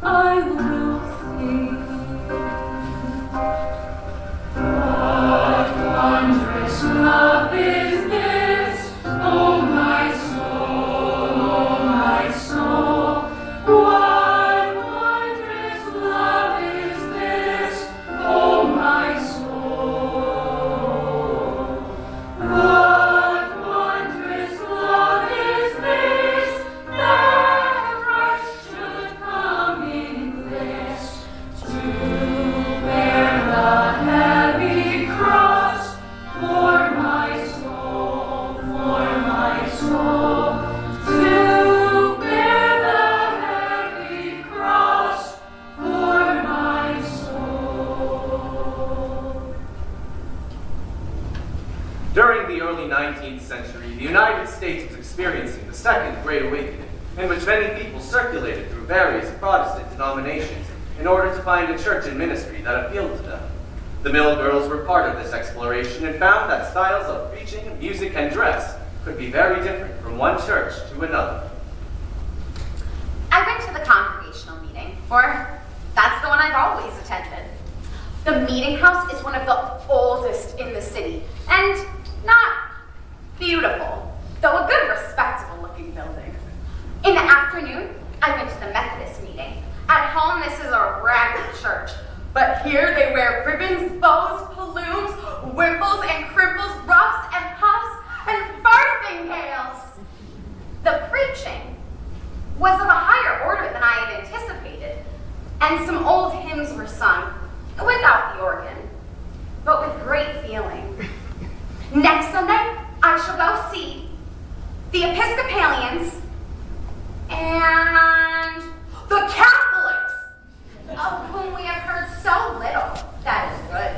I will sing. What wondrous love is this, oh my soul, oh my soul. What wondrous love is this, oh my soul. What wondrous love is this, that Christ should come in bliss to bear the heavy cross for my soul, to bear the heavy cross for my soul. During the early 19th century, the United States was experiencing the Second Great Awakening, in which many people circulated through various Protestant denominations in order to find a church and ministry that appealed to them. The mill girls were part of this exploration and found that styles of preaching, music, and dress could be very different from one church to another. I went to the congregational meeting, for that's the one I've always attended. The meeting house is one of the oldest in the city, and not beautiful, though a good, respectable-looking building. In the afternoon, I went to the Methodist meeting. At home, this is a ragged church, but here they wear ribbons, bows, plumes, wimples and crimples, ruffs and puffs, and farthingales. The preaching was of a higher order than I had anticipated, and some old hymns were sung, without the organ, but with great feeling. Next Sunday, I shall go see the Episcopalians and the Catholics, of whom we have heard so little. That is good.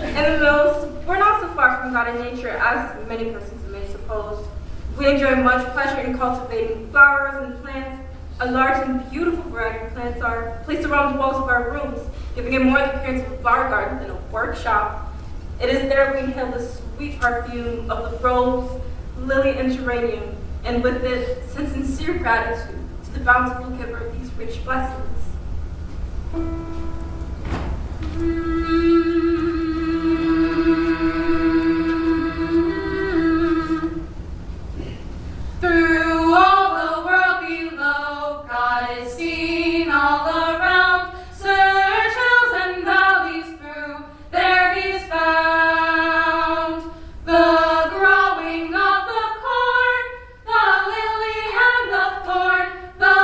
In the Mills, we're not so far from God in nature as many persons may suppose. We enjoy much pleasure in cultivating flowers and plants. A large and beautiful variety of plants are placed around the walls of our rooms, giving it more the appearance of a flower garden than a workshop. It is there we inhale the sweet perfume of the rose, lily, and geranium, and with it send sincere gratitude to the bountiful giver of these rich blessings. Through all the world below, God is seen all around. Search hills and valleys through, there He's found. The growing of the corn, the lily and the thorn, the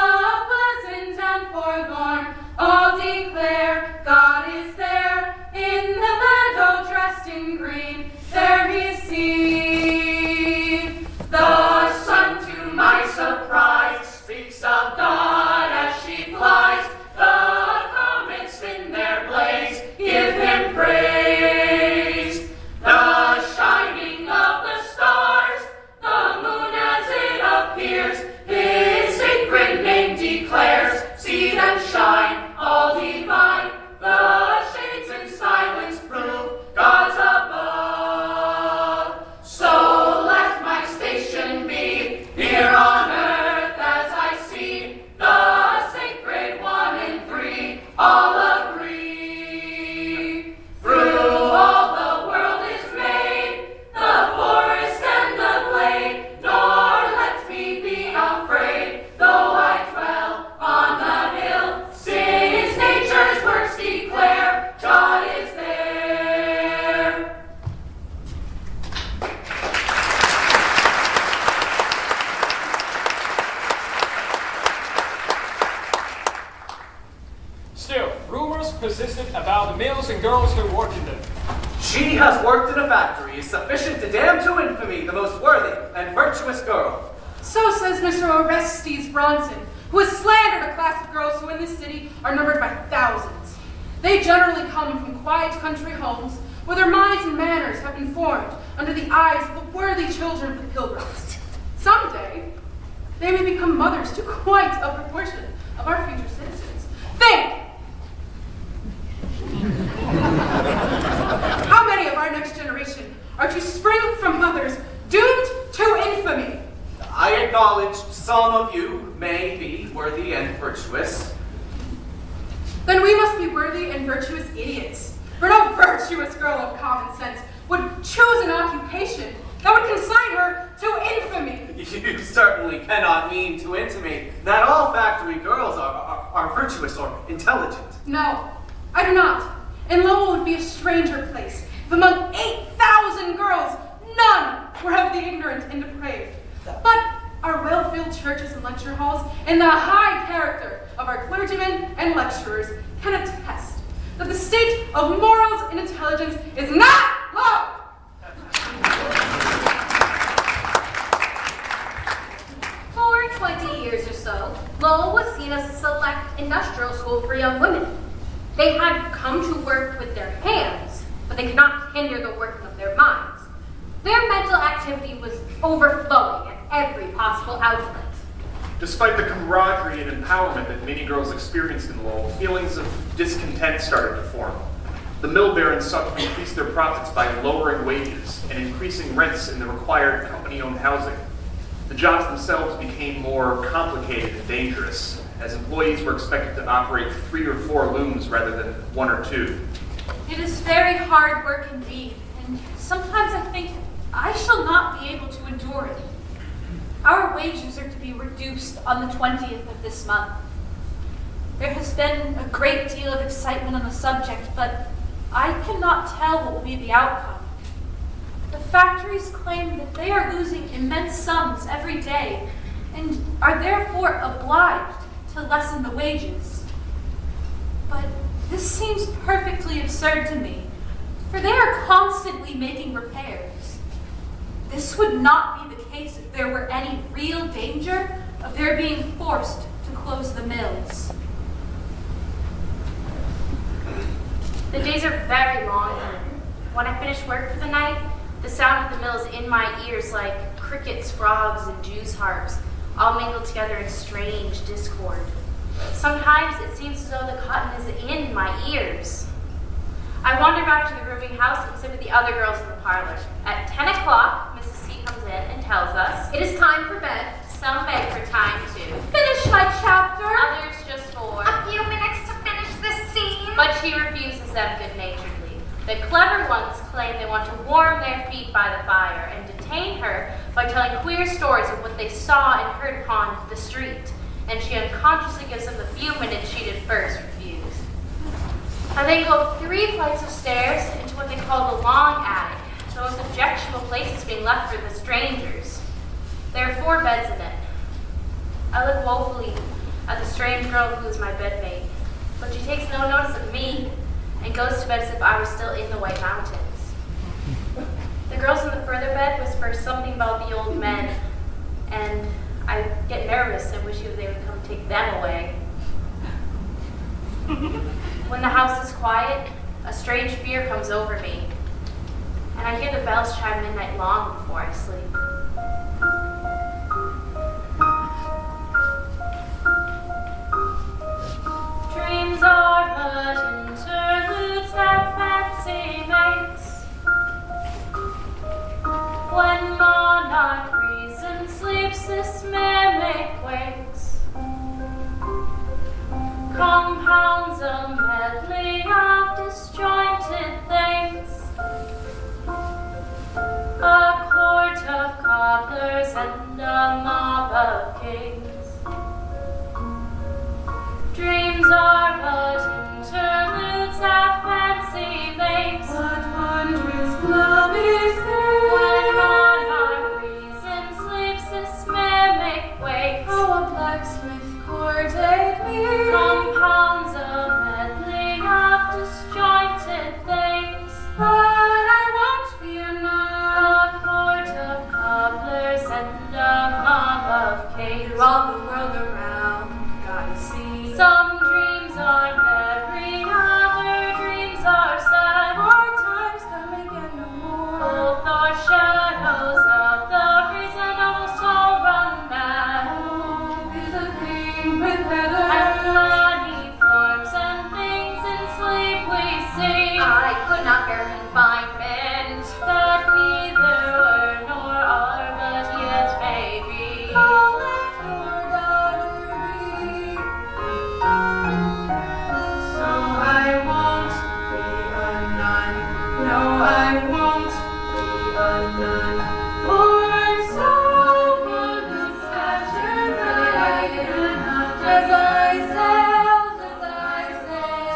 pleasant and forlorn, all declare God is there. In the meadow dressed in green, there He's seen. The sun, to my surprise, speaks of God as she flies. The comets in their blaze give Him praise. The shining of the stars, the moon as it appears, His sacred name declares. See them shine, all divine. The shades in silence prove God's above. So let my station be here on earth as I see the sacred one in three, all agree. Through all the world is made, the forest and the glade, nor let me be afraid, though I dwell on the hill, since nature's works declare God is there. Still, rumors persisted about the mills and girls who work in them. She has worked in a factory is sufficient to damn to infamy the most worthy and virtuous girl. So says Mr. Orestes Bronson, who has slandered a class of girls who in this city are numbered by thousands. They generally come from quiet country homes where their minds and manners have been formed under the eyes of the worthy children of the pilgrims. Someday, they may become mothers to quite a proportion of our future citizens. Think! How many of our next generation are to spring from mothers doomed to infamy? I acknowledge some of you may be worthy and virtuous. Then we must be worthy and virtuous idiots. For no virtuous girl of common sense would choose an occupation that would consign her to infamy. You certainly cannot mean to intimate that all factory girls are virtuous or intelligent. No, I do not. And Lowell would be a stranger place if among 8,000 girls none were of the ignorant and depraved. But our well-filled churches and lecture halls and the high character of our clergymen and lecturers can attest that the state of morals and intelligence is not low. For 20 years or so, Lowell was seen as a select industrial school for young women. They had come to work with their hands, but they could not hinder the working of their minds. Their mental activity was overflowing at every possible outlet. Despite the camaraderie and empowerment that many girls experienced in Lowell, feelings of discontent started to form. The mill barons sought to increase their profits by lowering wages and increasing rents in the required company-owned housing. The jobs themselves became more complicated and dangerous, as employees were expected to operate 3 or 4 looms rather than 1 or 2. It is very hard work indeed, and sometimes I think I shall not be able to endure it. Our wages are to be reduced on the 20th of this month. There has been a great deal of excitement on the subject, but I cannot tell what will be the outcome. The factories claim that they are losing immense sums every day and are therefore obliged to lessen the wages. But this seems perfectly absurd to me, for they are constantly making repairs. This would not be the case if there were any real danger of their being forced to close the mills. The days are very long. When I finish work for the night, the sound of the mill is in my ears like crickets, frogs, and Jews' harps, all mingled together in strange discord. Sometimes it seems as though the cotton is in my ears. I wander back to the rooming house and sit with the other girls in the parlor. At 10 o'clock, Mrs. C comes in and tells us, "It is time for bed." Some beg for time to Finish my chapter! others just for A few minutes to finish this scene. but she refuses them good-naturedly. The clever ones claim they want to warm their feet by the fire and detain her by telling queer stories of what they saw and heard upon the street, and she unconsciously gives them the few minutes she'd at first refused. I then go 3 flights of stairs into what they call the long attic, the most objectionable places being left for the strangers. There are 4 beds in it. I look woefully at the strange girl who is my bedmate, but she takes no notice of me and goes to bed as if I was still in the White Mountains. The girls in the further bed whisper something about the old men, and I get nervous and wish they would come take them away. When the house is quiet, a strange fear comes over me, and I hear the bells chime midnight long before I sleep. Dreams are but interludes that fancy makes. When monarch reason sleeps, this mimic wakes. Compounds a medley of disjointed things. A court of cobblers and a mob of kings. Dreams are but interludes that fancy makes. What wondrous love is this? When monarch reason sleeps, this mimic wakes. Oh, a blacksmith courted me. Compounds a medley of disjointed things. But I won't be a nun. A court of cobblers and a mob of kings. Through all the world around, gotta see. Some dreams are merry, other dreams are sad. Hard times come again no more. Both are shadows of the reasonable soul run mad. Hope is a thing with feathers. And many forms and things in sleep we see. I could not bear confinement. That neither were nor are, but yet may be. Oh, let your daughter be. So I won't be a nun. No, I won't be a nun. For I saw one who scattered the night as I sailed, as I sailed.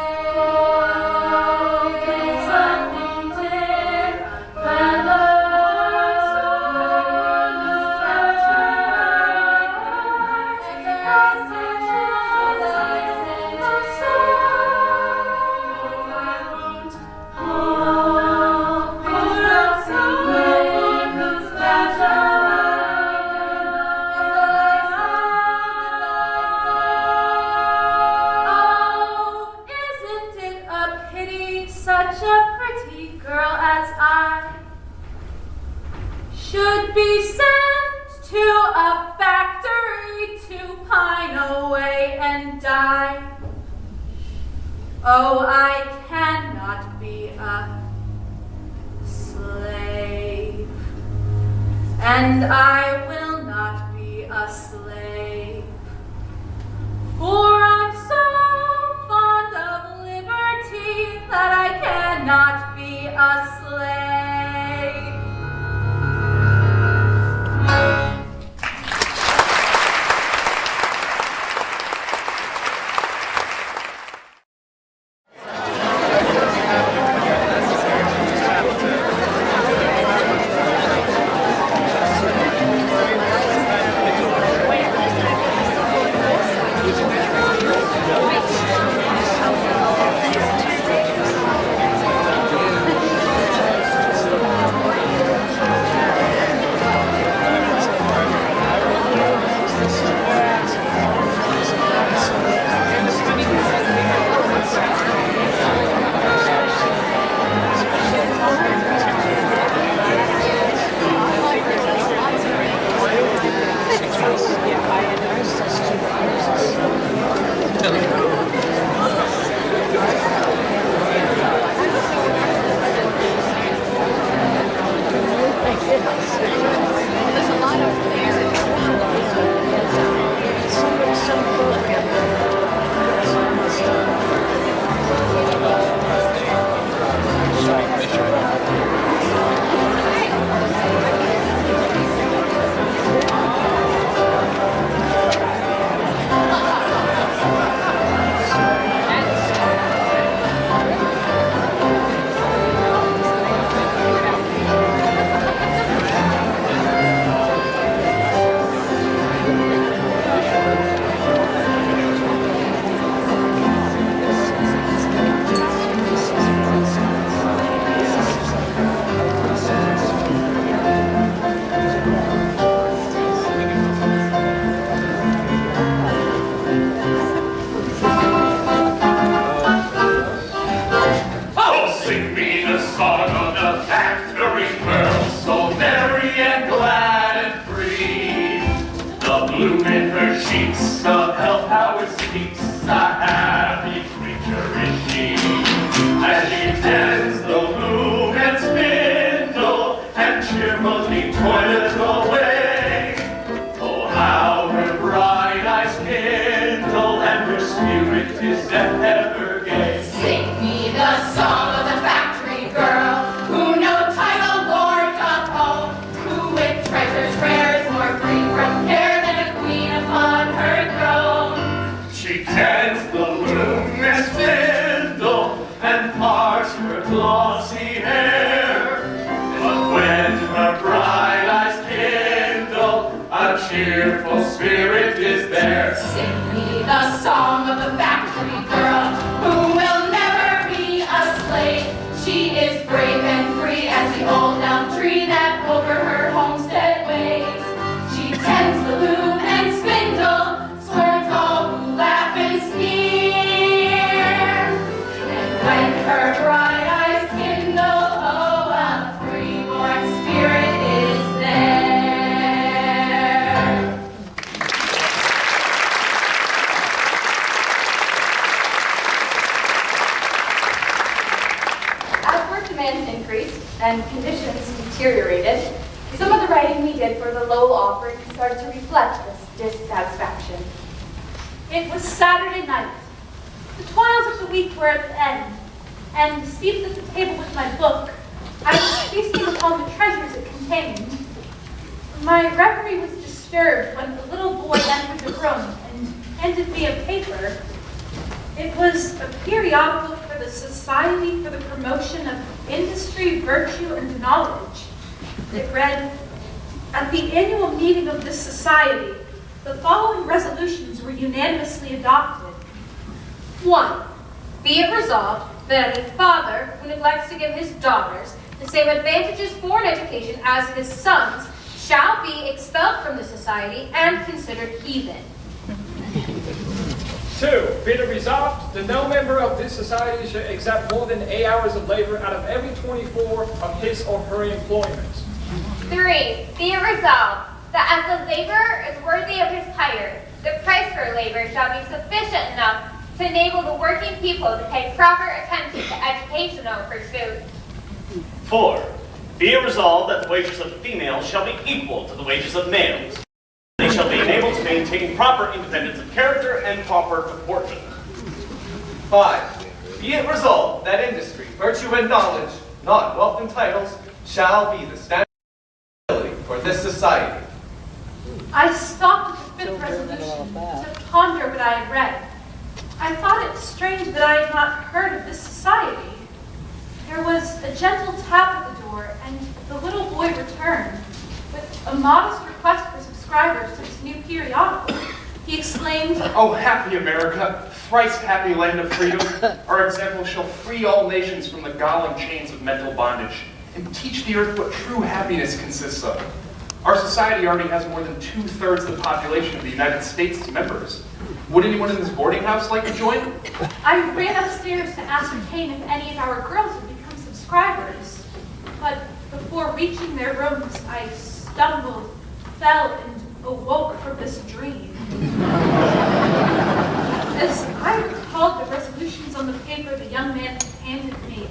It's a painted feathers on the scattered as I such a pretty girl as I should be sent to a factory to pine away and die. Oh, I cannot be a slave, and I will not be a slave. For cheeks, a happy creature is she. As she tends the loom and spindle, and cheerfully toileth away. Oh, how her bright eyes kindle, and her spirit is ever gay. Sing me the song of the factory girl, who no title lord doth hold, who with treasures rare is more free from care than a queen upon her throne. She tends the loom and spindle, and parts her glossy hair. But when her bright eyes kindle, a cheerful spirit is there. Sing me the song of the factory girl, who will never be a slave. She is brave and free as the old elm tree that over her homestead waves. She tends the loom and spindle, scorns all who laugh and sneer. And when her bright eyes kindle, oh, a freeborn spirit is there. As work demands increased and conditions deteriorated, some of the writing we did for the Lowell offering started to reflect this dissatisfaction. It was Saturday night. The toils of the week were at the end, and seated at the table with my book, I was feasting upon the treasures it contained. My reverie was disturbed when a little boy entered the room and handed me a paper. It was a periodical for the Society for the Promotion of Industry, Virtue, and Knowledge. It read, "At the annual meeting of this society, the following resolutions were unanimously adopted. 1. Be it resolved that any father who neglects to give his daughters the same advantages for an education as his sons shall be expelled from the society and considered heathen. 2. Be it resolved that no member of this society shall exact more than 8 hours of labor out of every 24 of his or her employment. 3. Be it resolved that as the laborer is worthy of his hire, the price for labor shall be sufficient enough to enable the working people to pay proper attention to educational pursuits. 4. Be it resolved that the wages of females shall be equal to the wages of males. They shall be enabled to maintain proper independence of character and proper proportion. 5. Be it resolved that industry, virtue, and knowledge, not wealth and titles, shall be the standard for this society. I stopped at the 5th resolution to ponder what I had read. I thought it strange that I had not heard of this society. There was a gentle tap at the door, and the little boy returned with a modest request for subscribers to this new periodical. He exclaimed, Oh, happy America, thrice happy land of freedom. Our example shall free all nations from the galling chains of mental bondage and teach the earth what true happiness consists of. Our society already has more than 2/3 of the population of the United States as members. Would anyone in this boarding house like to join? I ran upstairs to ascertain if any of our girls had become subscribers. But before reaching their rooms, I stumbled, fell, and awoke from this dream. As I recalled the resolutions on the paper the young man handed me,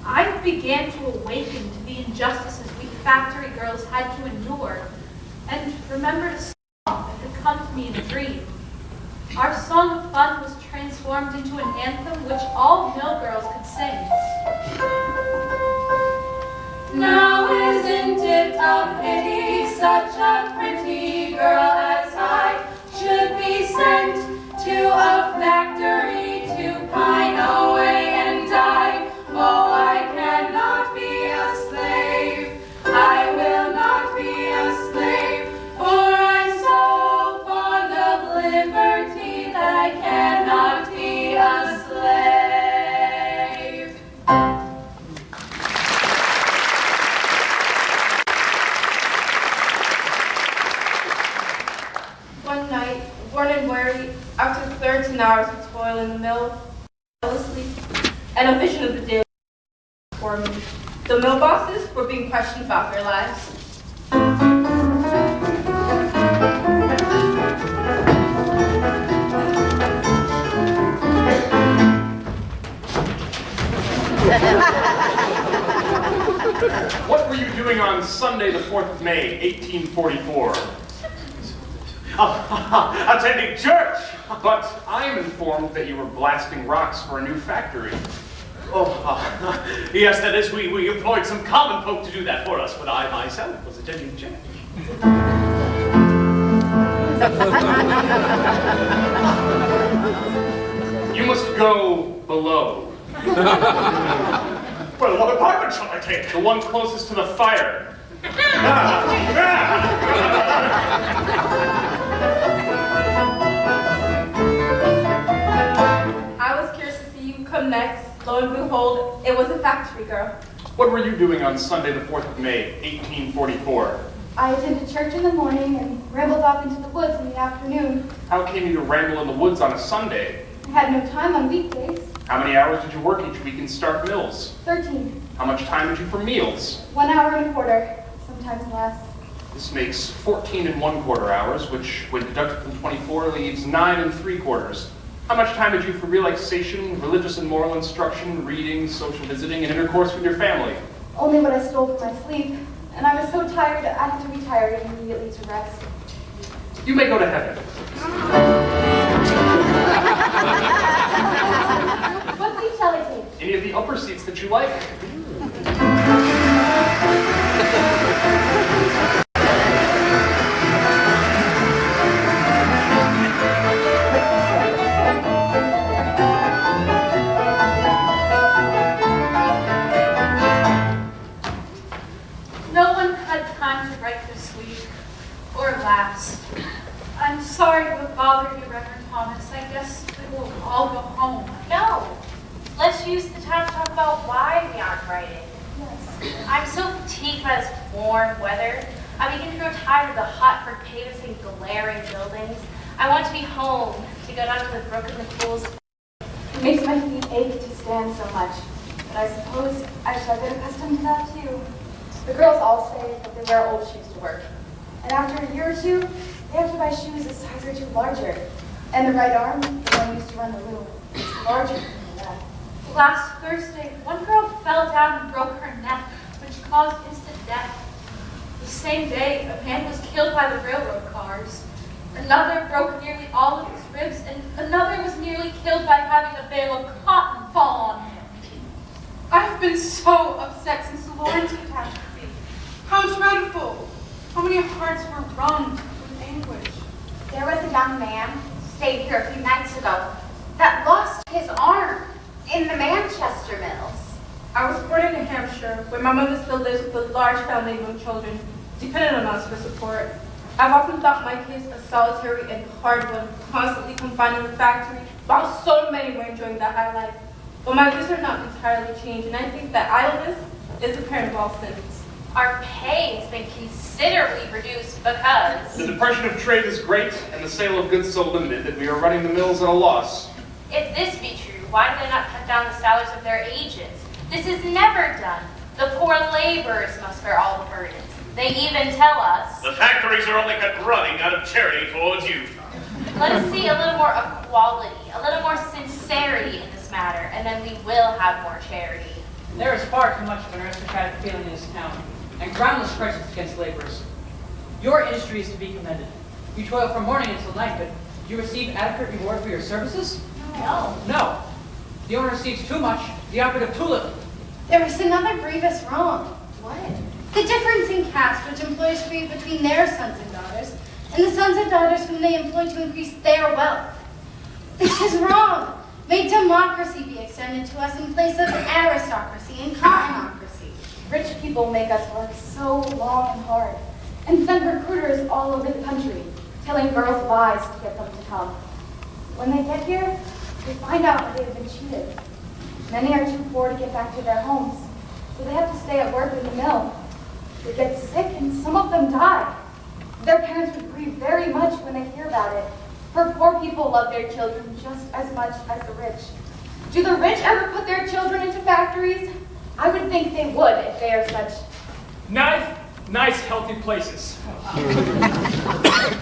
I began to awaken to the injustices we factory girls had to endure, and remembered a song that had come to me in a dream. Our song of fun was transformed into an anthem which all mill girls could sing. Now isn't it a pity such a pretty girl as I should be sent to a factory to pine away and die? Oh, I cannot be a slave. I will not be a slave, for I'm so fond of liberty that I cannot be a slave. One night, worn and weary, after 13 hours of toil in the mill, I fell asleep, and a vision of the day before me. The mill bosses were being questioned about their lives. What were you doing on Sunday the 4th of May, 1844? Attending church. But I am informed that you were blasting rocks for a new factory. Yes, that is, we employed some common folk to do that for us, but I myself was attending church. You must go below. Well, what apartment shall I take? The one closest to the fire. I was curious to see you come next. Lo and behold, it was a factory girl. What were you doing on Sunday the 4th of May, 1844? I attended church in the morning and rambled off into the woods in the afternoon. How came you to ramble in the woods on a Sunday? I had no time on weekdays. How many hours did you work each week in Stark Mills? 13. How much time had you for meals? 1 hour and a quarter, sometimes less. This makes 14 1/4 hours, which, when deducted from 24, leaves 9 3/4. How much time had you for relaxation, religious and moral instruction, reading, social visiting, and intercourse with your family? Only what I stole from my sleep, and I was so tired I had to retire immediately to rest. You may go to heaven. What seat shall I take? Any of the upper seats that you like. No one had time to write this week, or last. I'm sorry to have bothered you, Reverend Thomas. I guess we will all go home. No. Let's use the time to talk about why we aren't writing. Yes. I'm so fatigued by this warm weather. I begin to grow tired of the hot brick pavements and glaring buildings. I want to be home, to go down to the brook in the pools. It makes my feet ache to stand so much, but I suppose I shall get accustomed to that too. The girls all say that they wear old shoes to work, and after a year or two, they have to buy shoes a size or two larger. And the right arm, the one used to run the loom, is larger than the left. Last Thursday, one girl fell down and broke her neck, which caused instant death. The same day, a man was killed by the railroad cars. Another broke nearly all of his ribs, and another was nearly killed by having a bale of cotton fall on him. I've been so upset since the Lawrence catastrophe. How dreadful! How many hearts were wrung with anguish. There was a young man stayed here a few nights ago that lost his arm in the Manchester mills. I was born in New Hampshire, where my mother still lives with a large family of young children, dependent on us for support. I've often thought my kids a solitary and hard one, constantly confined in the factory, while so many were enjoying the high life. But my views are not entirely changed, and I think that idleness is the parent of all sins. Our pay has been considerably reduced because The depression of trade is great, and the sale of goods so limited that we are running the mills at a loss. if this be true, why do they not cut down the salaries of their agents? This is never done. The poor laborers must bear all the burdens. They even tell us, The factories are only kept running out of charity towards you. let us see a little more equality, a little more sincerity in this matter, and then we will have more charity. There is far too much of an aristocratic feeling in this town, and groundless prejudice against laborers. Your industry is to be commended. You toil from morning until night, but do you receive adequate reward for your services? No. No. The owner receives too much, the operative too little. There is another grievous wrong. What? The difference in caste which employers create between their sons and daughters, and the sons and daughters whom they employ to increase their wealth. This is wrong. May democracy be extended to us in place of aristocracy and cottonocracy. Rich people make us work so long and hard, and send recruiters all over the country, telling girls lies to get them to come. When they get here, they find out that they have been cheated. Many are too poor to get back to their homes, so they have to stay at work in the mill. They get sick, and some of them die. Their parents would grieve very much when they hear about it, for poor people love their children just as much as the rich. Do the rich ever put their children into factories? I would think they would if they are such. Nice, healthy places.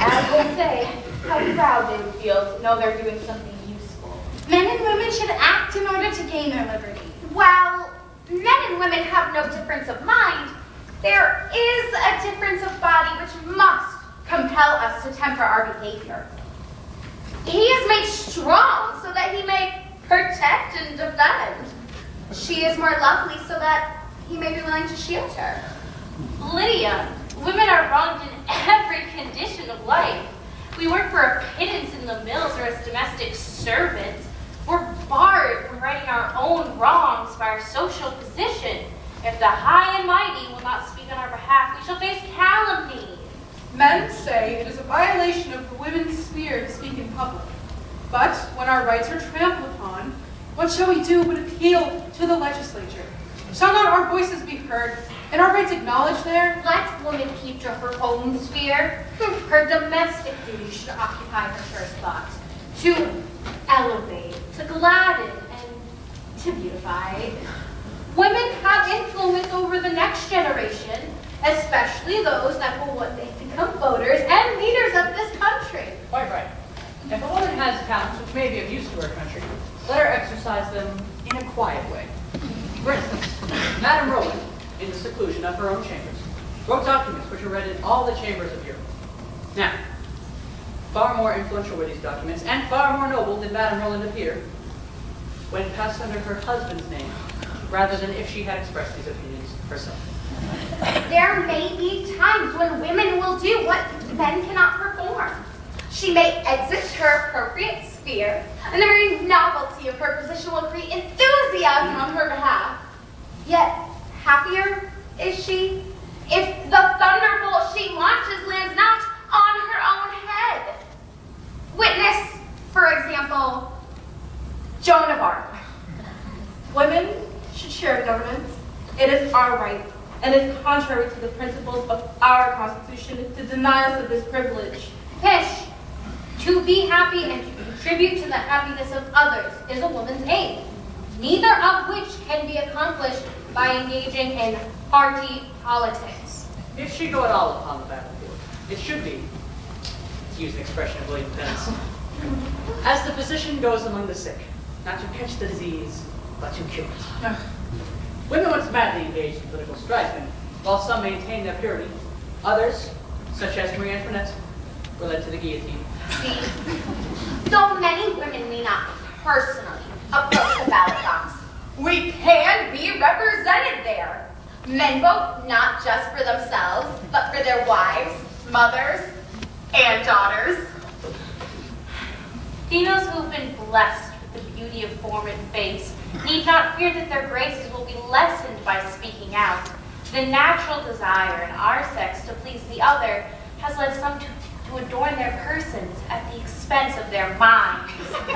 As they say, how proud they would feel to know they're doing something useful. Men and women should act in order to gain their liberty. Well, men and women have no difference of mind, there is a difference of body which must compel us to temper our behavior. He is made strong so that he may protect and defend. She is more lovely so that he may be willing to shield her. Lydia, women are wronged in every condition of life. We work for a pittance in the mills or as domestic servants. We're barred from righting our own wrongs by our social position. If the high and mighty will not speak on our behalf, we shall face calumny. Men say it is a violation of the women's sphere to speak in public. But when our rights are trampled upon, what shall we do but appeal to the legislature? Shall not our voices be heard and our rights acknowledged there? Let woman keep to her own sphere. Her domestic duties should occupy her first thoughts. To elevate, to gladden, and to beautify. Women have influence over the next generation, especially those that will one day become voters and leaders of this country. Quite right. If a woman has talents which may be of use to her country, let her exercise them in a quiet way. For instance, Madame Rowland, in the seclusion of her own chambers, wrote documents which are read in all the chambers of Europe. Now, far more influential were these documents, and far more noble did Madame Rowland appear when passed under her husband's name, rather than if she had expressed these opinions herself. There may be times when women will do what men cannot perform. She may exit her appropriate sphere, and the very novelty of her position will create enthusiasm on her behalf. Yet, happier is she if the thunderbolt she launches lands not on her own head. Witness, for example, Joan of Arc. Women should share governance. It is our right, and is contrary to the principles of our Constitution to deny us of this privilege. Pish, to be happy and to contribute to the happiness of others is a woman's aim, neither of which can be accomplished by engaging in party politics. If she go at all upon the battlefield, it should be, to use an expression of William Penn's, as the physician goes among the sick, not to catch the disease, but to cure it. Women once madly engaged in political strife, and while some maintained their purity, others, such as Marie Antoinette, were led to the guillotine. See, though many women may not personally approach the ballot box, we can be represented there. Men vote not just for themselves, but for their wives, mothers, and daughters. Females who have been blessed with the beauty of form and face need not fear that their graces will be lessened by speaking out. The natural desire in our sex to please the other has led some to adorn their persons at the expense of their minds.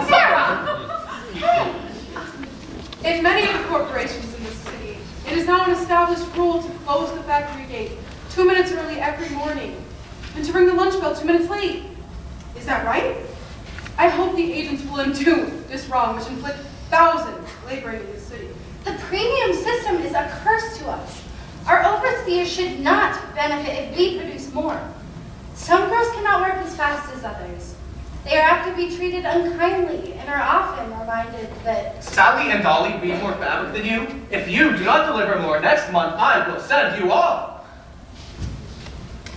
Sarah! In many of the corporations in this city, it is now an established rule to close the factory gate 2 minutes early every morning, and to ring the lunch bell 2 minutes late. Is that right? I hope the agents will undo this wrong, which inflicts thousands laboring in this city. The premium system is a curse to us. Our overseers should not benefit if we produce more. Some girls cannot work as fast as others. They are apt to be treated unkindly and are often reminded that Sally and Dolly weave more fabric than you. If you do not deliver more next month, I will send you off.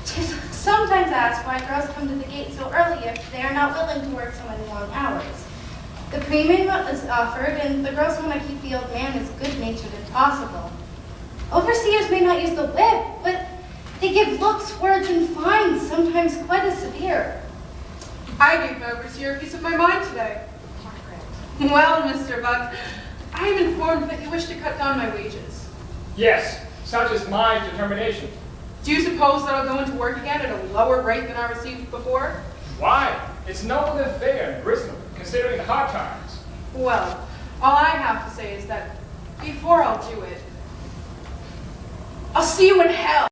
'tis sometimes asked why girls come to the gate so early if they are not willing to work so many long hours. The premium is offered, and the girls want to keep the old man as good-natured as possible. Overseers may not use the whip, but they give looks, words, and fines, sometimes quite as severe. I gave my overseer a piece of my mind today. Well, Mr. Buck, I am informed that you wish to cut down my wages. Yes, such is my determination. Do you suppose that I'll go into work again at a lower rate than I received before? Why? It's noble and fair and reasonable, considering the hard times. Well, all I have to say is that before I'll do it, I'll see you in hell.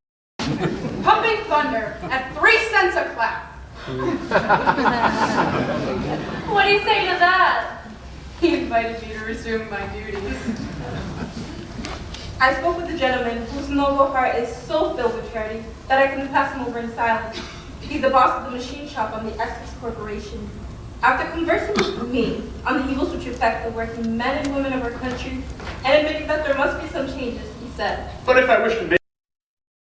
Pumping thunder at 3 cents a clap. What do you say to that? He invited me to resume my duties. I spoke with a gentleman whose noble heart is so filled with charity that I couldn't pass him over in silence. He's the boss of the machine shop on the Essex Corporation. After conversing with me, on the evils which affect the working men and women of our country, and admitting that there must be some changes, he said. But if I wish to make,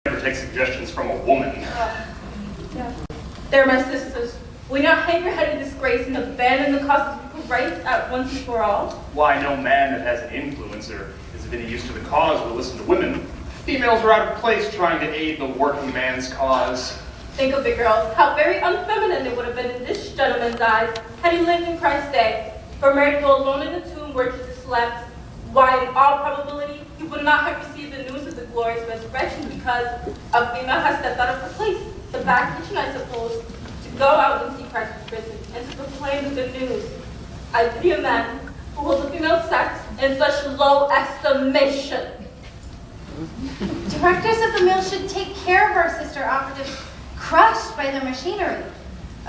I never take suggestions from a woman. Yeah. They're my sisters. Will you not hang your head in disgrace and abandon the cause of people's rights at once and for all? Why, no man that has an influence or is of any use to the cause will listen to women. Females are out of place trying to aid the working man's cause. Think of it, girls, how very unfeminine it would have been in this gentleman's eyes had he lived in Christ's day. For married to go alone in the tomb where Jesus slept, why, in all probability, he would not have received the news of the glorious resurrection because a female has stepped out of her place, the back kitchen, I suppose, to go out and see Christ was risen and to proclaim the good news. I pity a man who holds the female sex in such low estimation. Directors of the mill should take care of our sister operatives crushed by their machinery.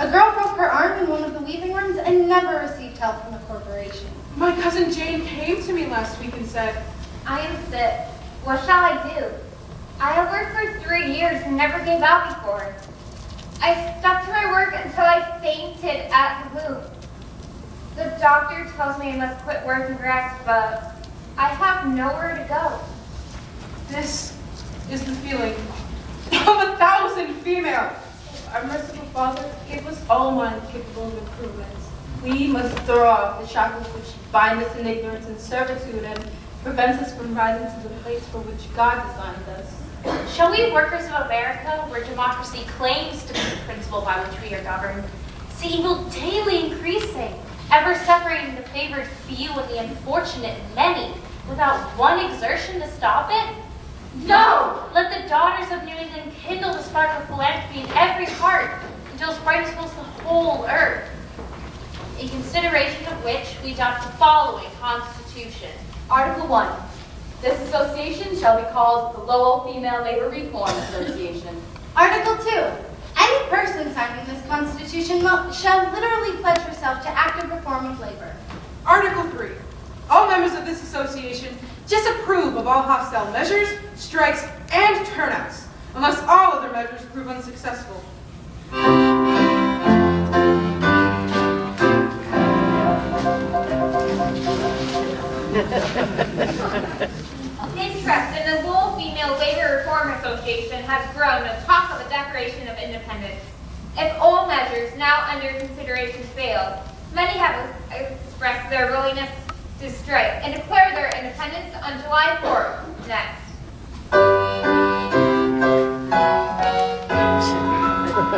A girl broke her arm in one of the weaving rooms and never received help from the corporation. My cousin Jane came to me last week and said, I am sick. What shall I do? I have worked for 3 years and never gave out before. I stuck to my work until I fainted at the boot. The doctor tells me I must quit work and rest, but I have nowhere to go. this is the feeling of 1,000 females. Our merciful Father, give us all minds capable of improvement. We must throw off the shackles which bind us in ignorance and servitude and prevent us from rising to the place for which God designed us. Shall we workers of America, where democracy claims to be the principle by which we are governed, see evil daily increasing, ever separating the favored few and the unfortunate many, without one exertion to stop it? No! Let the daughters of New England kindle the spark of philanthropy in every heart until its brightness fills the whole earth. In consideration of which we adopt the following Constitution. Article 1. This association shall be called the Lowell Female Labor Reform Association. Article 2. Any person signing this Constitution shall literally pledge herself to active reform of labor. Article 3. All members of this association disapprove of all hostile measures, strikes, and turnouts, unless all other measures prove unsuccessful. Interest in the Lowell Female Labor Reform Association has grown to talk of a Declaration of Independence. If all measures now under consideration fail, many have expressed their willingness to strike and declare their independence on July 4th next.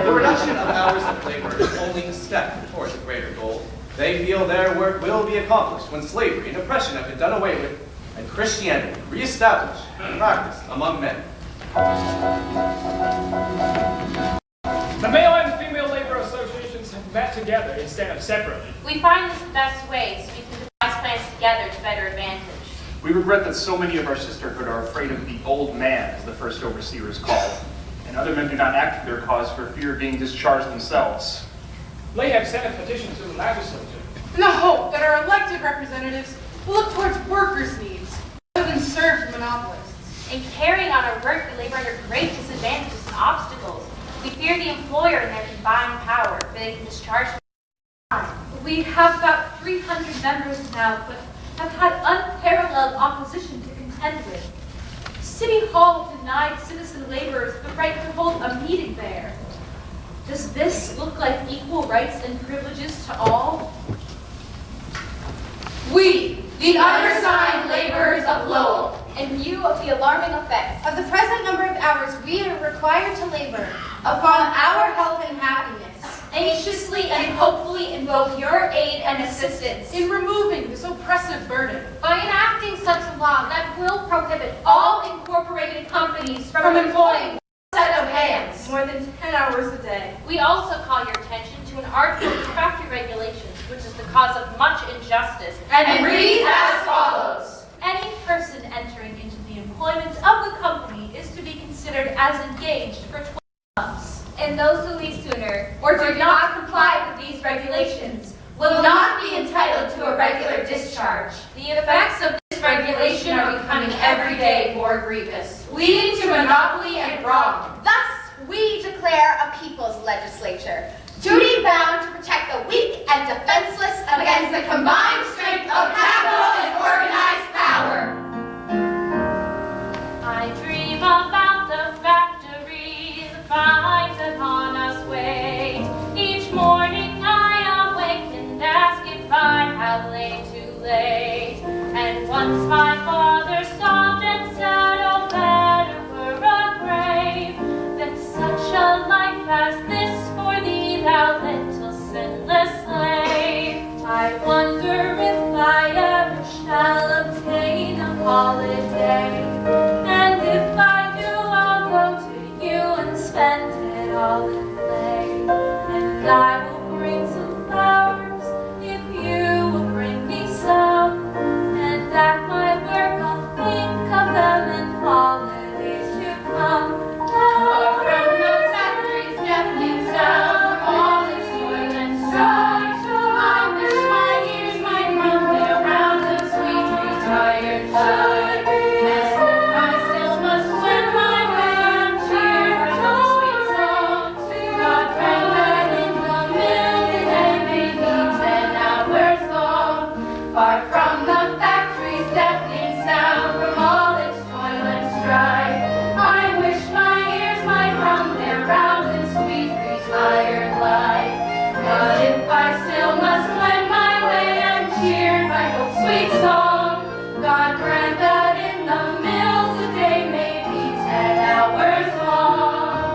The reduction of hours of labor is only a step towards a greater goal. They feel their work will be accomplished when slavery and oppression have been done away with and Christianity reestablished and practiced among men. The male and female labor associations have met together instead of separately. We find this the best way so we can devise plans together to better advantage. We regret that so many of our sisterhood are afraid of the old man, as the first overseer is called, and other men do not act for their cause for fear of being discharged themselves. They have sent a petition to the legislature. In the hope that our elected representatives will look towards workers' needs rather than serve monopolists. In carrying on our work, we labor under great disadvantages and obstacles. We fear the employer and their combined power, for they can discharge We have about 300 members now, but have had unparalleled opposition to contend with. City Hall denied citizen laborers the right to hold a meeting there. Does this look like equal rights and privileges to all? We, the undersigned laborers of Lowell, In view of the alarming effects Of the present number of hours we are required to labor upon our health and happiness, anxiously and hopefully invoke your aid and assistance In removing this oppressive burden By enacting such a law that will prohibit all incorporated companies from employing one set of hands. More than 10 hours a day. We also call your attention to an article in factory regulations, which is the cause of much injustice. And reads as follows. Any person entering into the employment of the company is to be considered as engaged for 12 months. and those who leave sooner Or do not comply with these regulations will not be entitled to a regular discharge. The effects of This regulation are becoming every day more grievous, leading to monopoly and wrong. Thus, we declare a people's legislature, duty bound to protect the weak and defenseless against the combined but lay too late. And once my father sobbed and said, "Oh, better were a grave than such a life as this for thee, thou little sinless slave." I wonder if I ever shall obtain a holiday, and if I do, I'll go to you and spend it all in play. And I will bring some flowers if you will bring me some, and at my work I'll think of them in holidays to come. Far from those factories, deafening sound, all this toil and strife, I wish my ears might run their rounds of sweet retired life. As if I still must wend my way uncheered by no sweet song, God grant that in the mill the day may be 10 hours long. Far from the factories, deafening sound, from all its toil and strife, I wish my ears might run their rounds in sweet retired life. But if I still must wend my way uncheered by hope's sweet song, God grant that in the mills the day may be 10 hours long.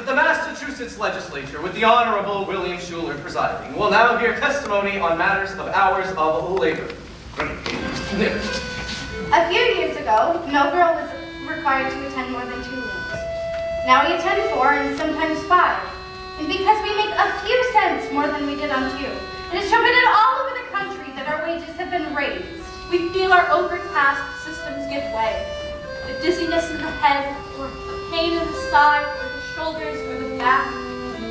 The Massachusetts Legislature, with the Honorable William Schuler presiding, will now hear testimony on matters of hours of labor. A few years ago, no girl was required to attend more than 2 looms. Now we attend 4 and sometimes 5. And because we make a few cents more than we did on 2, it is trumpeted all over the country that our wages have been raised. We feel our overtasked systems give way. The dizziness in the head, or the pain in the side, or the shoulders, or the back,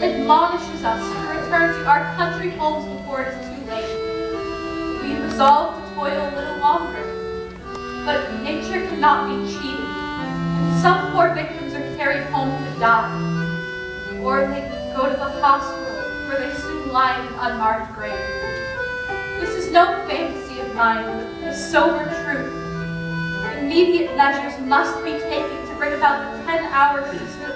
admonishes us to return to our country homes before it is too late. We resolve to toil a little longer, but nature cannot be cheated, and some poor victims are carried home to die, or they go to the hospital, where they soon lie in an unmarked grave. This is no fantasy of mine, but a sober truth. Immediate measures must be taken to bring about the 10-hour system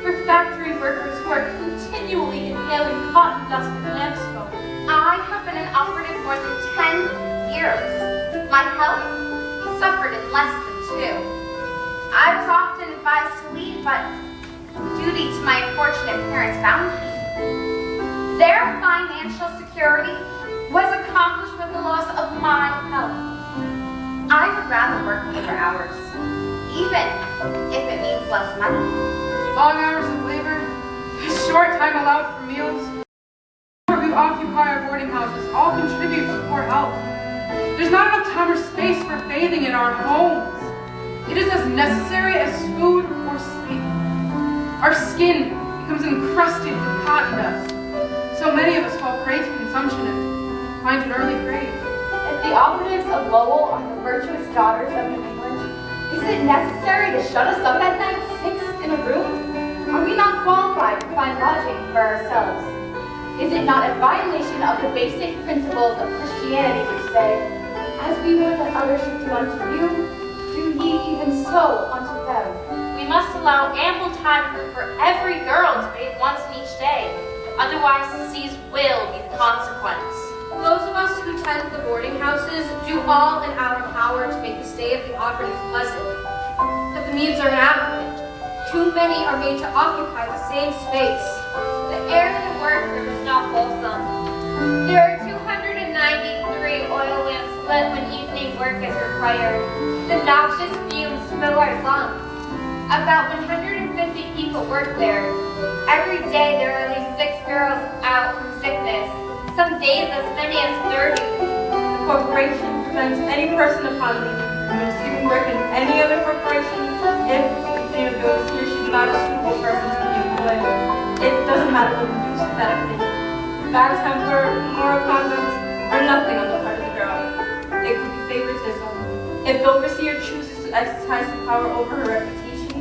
for factory workers who are continually inhaling cotton dust and lamp smoke. I have been an operative more than 10 years. My health suffered in less than 2. I was often advised to leave, but duty to my unfortunate parents bound me. Their financial security was accomplished with the loss of my health. I would rather work longer hours, even if it means less money. Long hours of labor, the short time allowed for meals, where we occupy our boarding houses all contribute to poor health. There's not enough time or space for bathing in our homes. It is as necessary as food or sleep. Our skin becomes encrusted with cotton dust. So many of us fall prey to consumption and find an early grave. If the operatives of Lowell are the virtuous daughters of New England, is it necessary to shut us up at night, 6 in a room? Are we not qualified to find lodging for ourselves? Is it not a violation of the basic principles of Christianity which say, as we would that others should do unto you, do ye even so unto them? We must allow ample time for every girl to bathe once in each day. Otherwise, disease will be the consequence. Those of us who tend the boarding houses do all in our power to make the stay of the operatives pleasant. But the means are inadequate. Too many are made to occupy the same space. The air in the workroom is not wholesome. There are 293 oil lamps lit when evening work is required. The noxious fumes fill our lungs. About 150 people work there. Every day there are at least 6 girls out from sickness. Some days as many as 30. The corporation prevents any person upon leave from receiving work in any other corporation if they feels he or she is not a suitable person to be employed. It doesn't matter what induces that opinion. Bad temper, immoral conduct, are nothing on the part of the girl. It could be favoritism. If the overseer chooses to exercise the power over her reputation,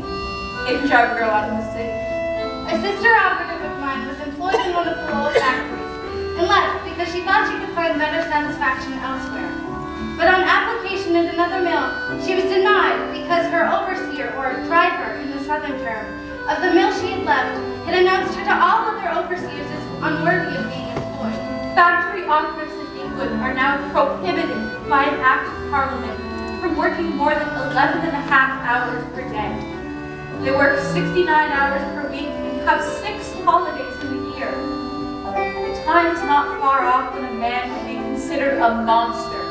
it can drive a girl out of the city. A sister operative of mine was employed in one of the Lowell factories and left because she thought she could find better satisfaction elsewhere. But on application at another mill, she was denied because her overseer or driver in the southern term of the mill she had left, had announced her to all other overseers as unworthy of being employed. Factory operatives in England are now prohibited by an act of Parliament from working more than 11 and a half hours per day. They work 69 hours per week and have 6 holidays in the year. The time is not far off when a man would be considered a monster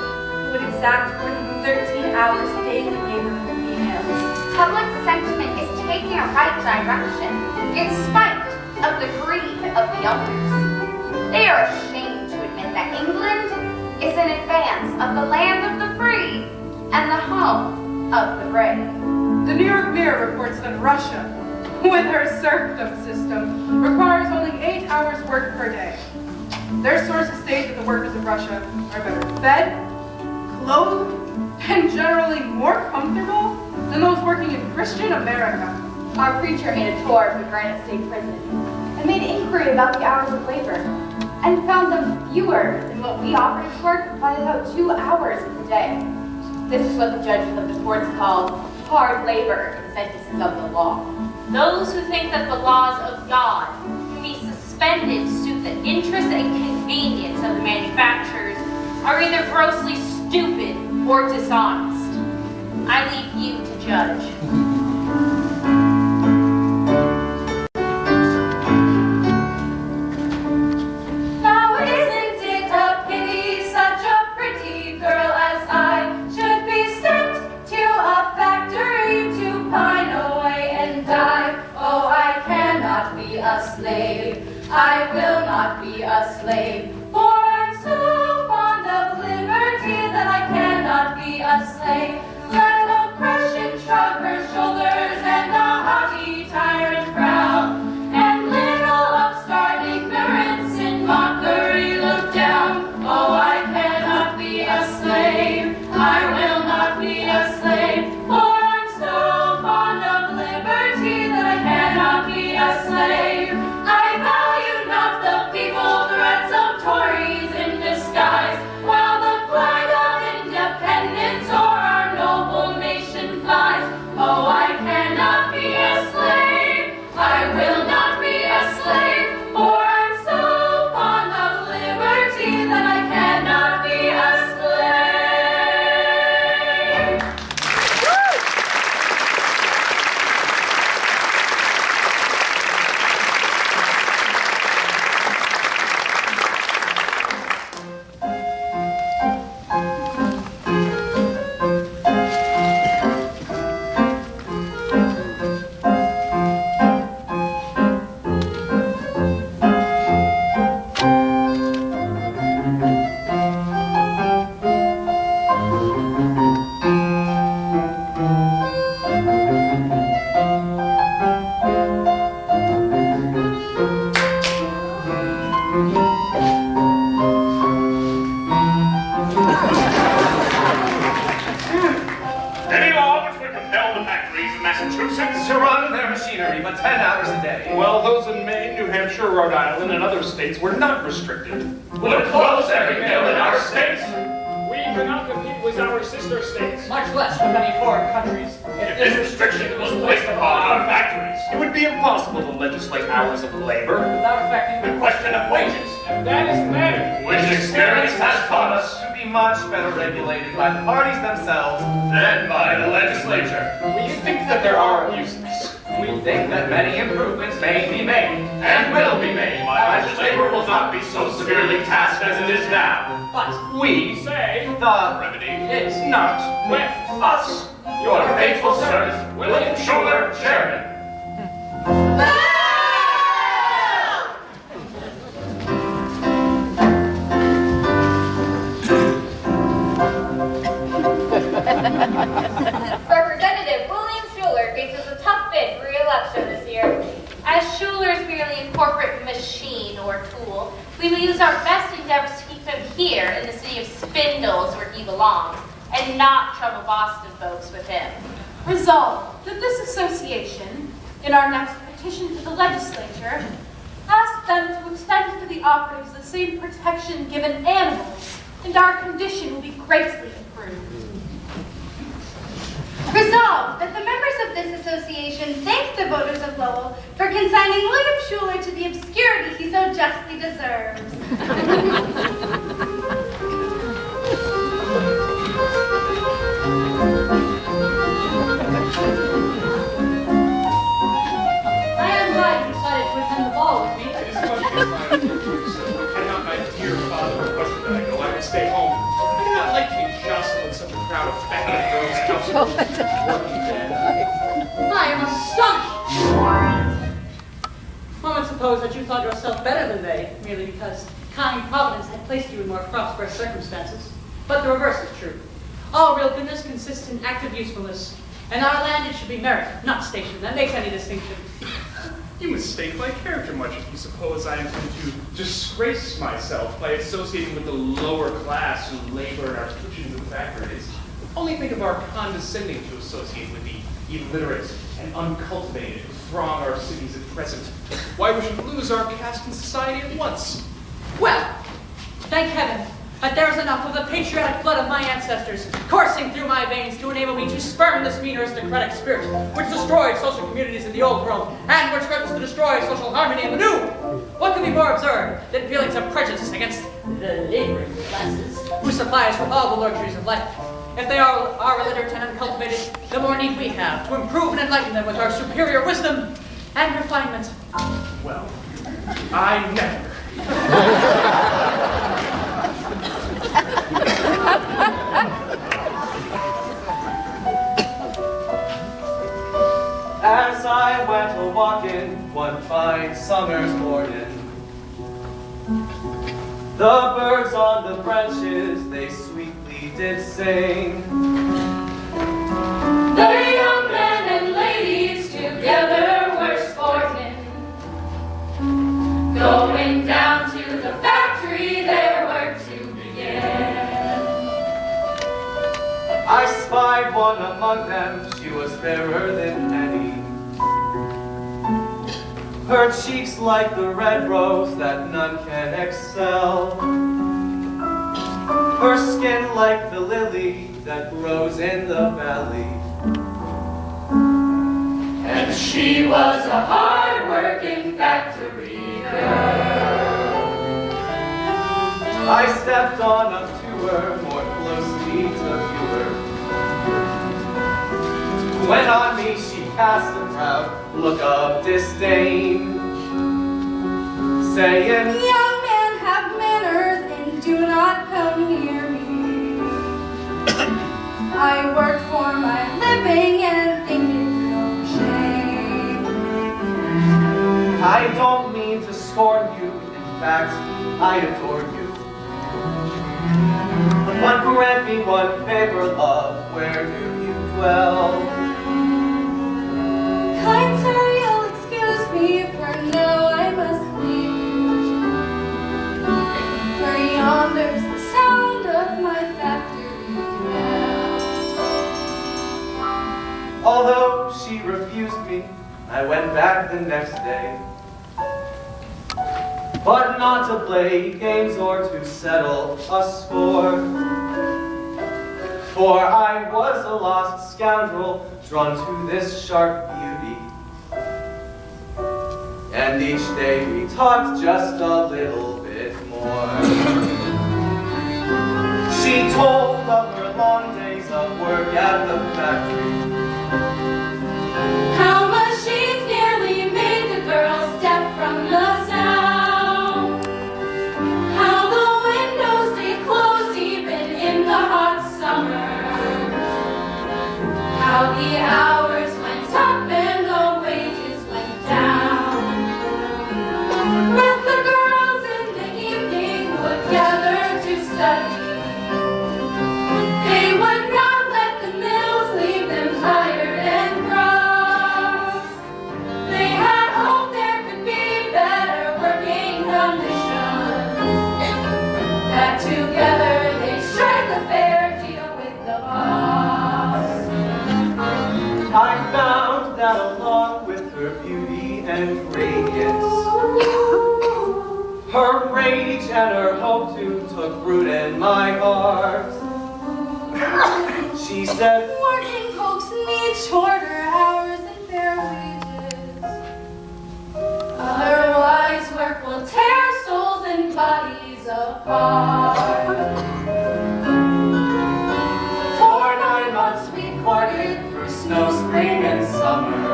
who would exact more than 13 hours daily labor from females. Public sentiment is taking a right direction in spite of the greed of the owners. They are ashamed to admit that England is in advance of the land of the free and the home of the brave. The New York Mirror reports that Russia, with her serfdom system, requires only 8 hours work per day. Their sources state that the workers of Russia are better fed, clothed, and generally more comfortable than those working in Christian America. Our preacher made a tour of the Granite State Prison and made inquiry about the hours of labor and found them fewer than what we operatives work by about 2 hours per day. This is what the judges of the courts called hard labor in sentences of the law. Those who think that the laws of God can be suspended to suit the interest and convenience of the manufacturers are either grossly stupid or dishonest. I leave you to judge. Now isn't it a pity such a pretty girl as I should be sent to a factory to pine away and die? Oh, I cannot be a slave. I will not be a slave. For I'm so fond of liberty that I cannot be a slave. Let oppression shrug her shoulders and a haughty tyrant frown, and little upstart ignorance in mockery look down. Oh, I cannot be a slave. I will not be a slave. For I'm so fond of liberty that I cannot be a slave. I value not the feeble threats of Tories in disguise, while the flag of independence o'er our noble nation flies. Oh, I cannot be a slave. I will not be a slave. For I'm so fond of liberty that I cannot be a slave. Any law which would compel the factories in Massachusetts To run their machinery but 10 hours a day. Well, those in Maine, New Hampshire, Rhode Island, and other states were not restricted. Would close every mill in our state. We cannot compete with our sister states. Much less with any foreign countries. If this restriction was placed upon our factories, It would be impossible to legislate hours of labor. Without affecting the question of wages, And that is the matter. which experience has taught us, To be much better regulated by the parties themselves. than by the legislature. We think that there are abuses. We think that many improvements may be made. And will be made. My labor will not be so severely tasked as it is now. But We, Say, The remedy, is not with us, your faithful servant, William Schuler, Chairman. Representative William Schuler faces a tough bid for re-election this year. As Schuler is merely a corporate machine or tool, we will use our best endeavors to keep him here in the city of Spindles where he belongs, and not trouble Boston folks with him. Resolved that this association, in our next petition to the legislature, ask them to extend to the operatives the same protection given animals, and our condition will be greatly improved. Resolved that the members of this association thank the voters of Lowell for consigning William Schuler to the obscurity he so justly deserves. I am glad you decided to attend the ball with me. It is much confined to you, so had not my dear father requested that I go, I would stay home. I do not like to be jostled in such a crowd of fat girls' houses. Working men. I am astonished. One would suppose that you thought yourself better than they, merely because kind Providence had placed you in more prosperous circumstances. But the reverse is true. All real goodness consists in active usefulness. In our land, it should be merit, not station, that makes any distinction. You mistake my character much if you suppose I intend to disgrace myself by associating with the lower class who labor in our kitchens and factories. Only think of our condescending to associate with the illiterate and uncultivated who throng our cities at present. Why, we should lose our caste in society at once. Well, thank heaven that there is enough of the patriotic blood of my ancestors coursing through my veins to enable me to spurn this mean aristocratic spirit which destroyed social communities in the old world and which threatens to destroy social harmony in the new. What could be more absurd than feelings of prejudice against the laboring classes who supply us with all the luxuries of life? If they are illiterate and uncultivated, the more need we have to improve and enlighten them with our superior wisdom and refinement. Well, I never. As I went a-walking one fine summer's morning, the birds on the branches, they sweetly did sing. The young men and ladies together were sporting. Going down to the factory, their work to begin. I spied one among them, she was fairer than any. Her cheeks like the red rose that none can excel. Her skin like the lily that grows in the valley. And she was a hard-working factory girl. I stepped on up to her, more closely to view her. When on me she cast a proud look of disdain, saying, Young men have manners and do not come near me. I work for my living and think it's no shame. I don't mean to scorn you, in fact, I adore you. But grant me one favor, love, where do you dwell? Kind sir, you'll excuse me, for now I must leave you. For yonder's the sound of my factory bell. Although she refused me, I went back the next day. But not to play games or to settle a score. For I was a lost scoundrel drawn to this sharp beauty. And each day we talked just a little bit more. She told of her long days of work at the factory. How machines nearly made the girls deaf from the sound. How the windows they closed even in the hot summer. How the hours went up and the wages went down. But the girls in the evening would gather to study. They would not let the mills leave them tired and cross. They had hoped there could be better working conditions. That together they'd strike a fair deal with the boss. I found that along with her beauty and radiance, her rage and her hope too took root in my heart. She said, Working folks shorter hours and fair wages. Otherwise, work will tear souls and bodies apart. For 9 months we courted through snow, spring, and summer.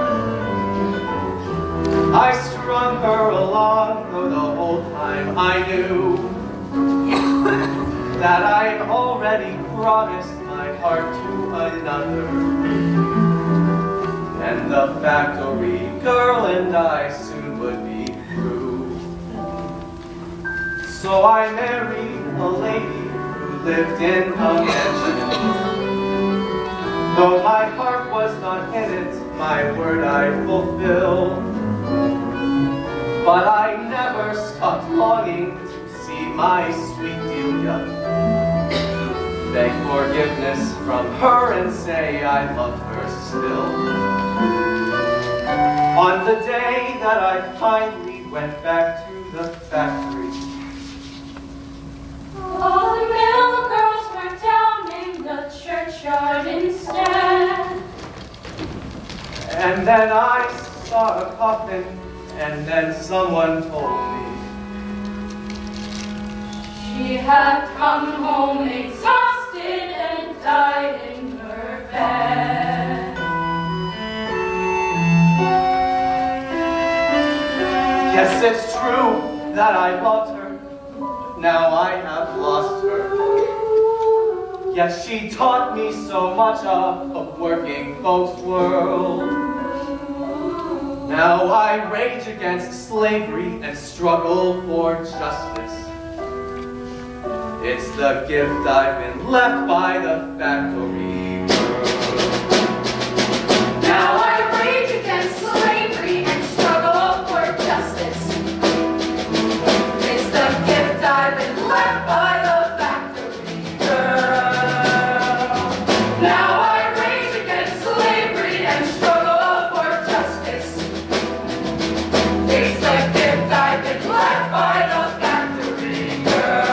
I strung her along, though the whole time I knew that I'd already promised my heart to another. And the factory girl and I soon would be through. So I married a lady who lived in a mansion. Though my heart was not in it, my word I fulfilled. But I never stopped longing to see my sweet Delia. Beg forgiveness from her and say I love her still. On the day that I finally went back to the factory, all the mill girls were down in the churchyard instead. and then I saw a coffin, and then someone told me she had come home exhausted and died in her bed. yes, it's true that I loved her. Now I have lost her. Yes, she taught me so much of a working folks' world. Now I rage against slavery and struggle for justice. It's the gift I've been left by the factory girl. Now I rage against slavery and struggle for justice. It's the gift I've been left by the factory girl. Now I rage against slavery and struggle for justice. It's the gift I've been left by the factory girl.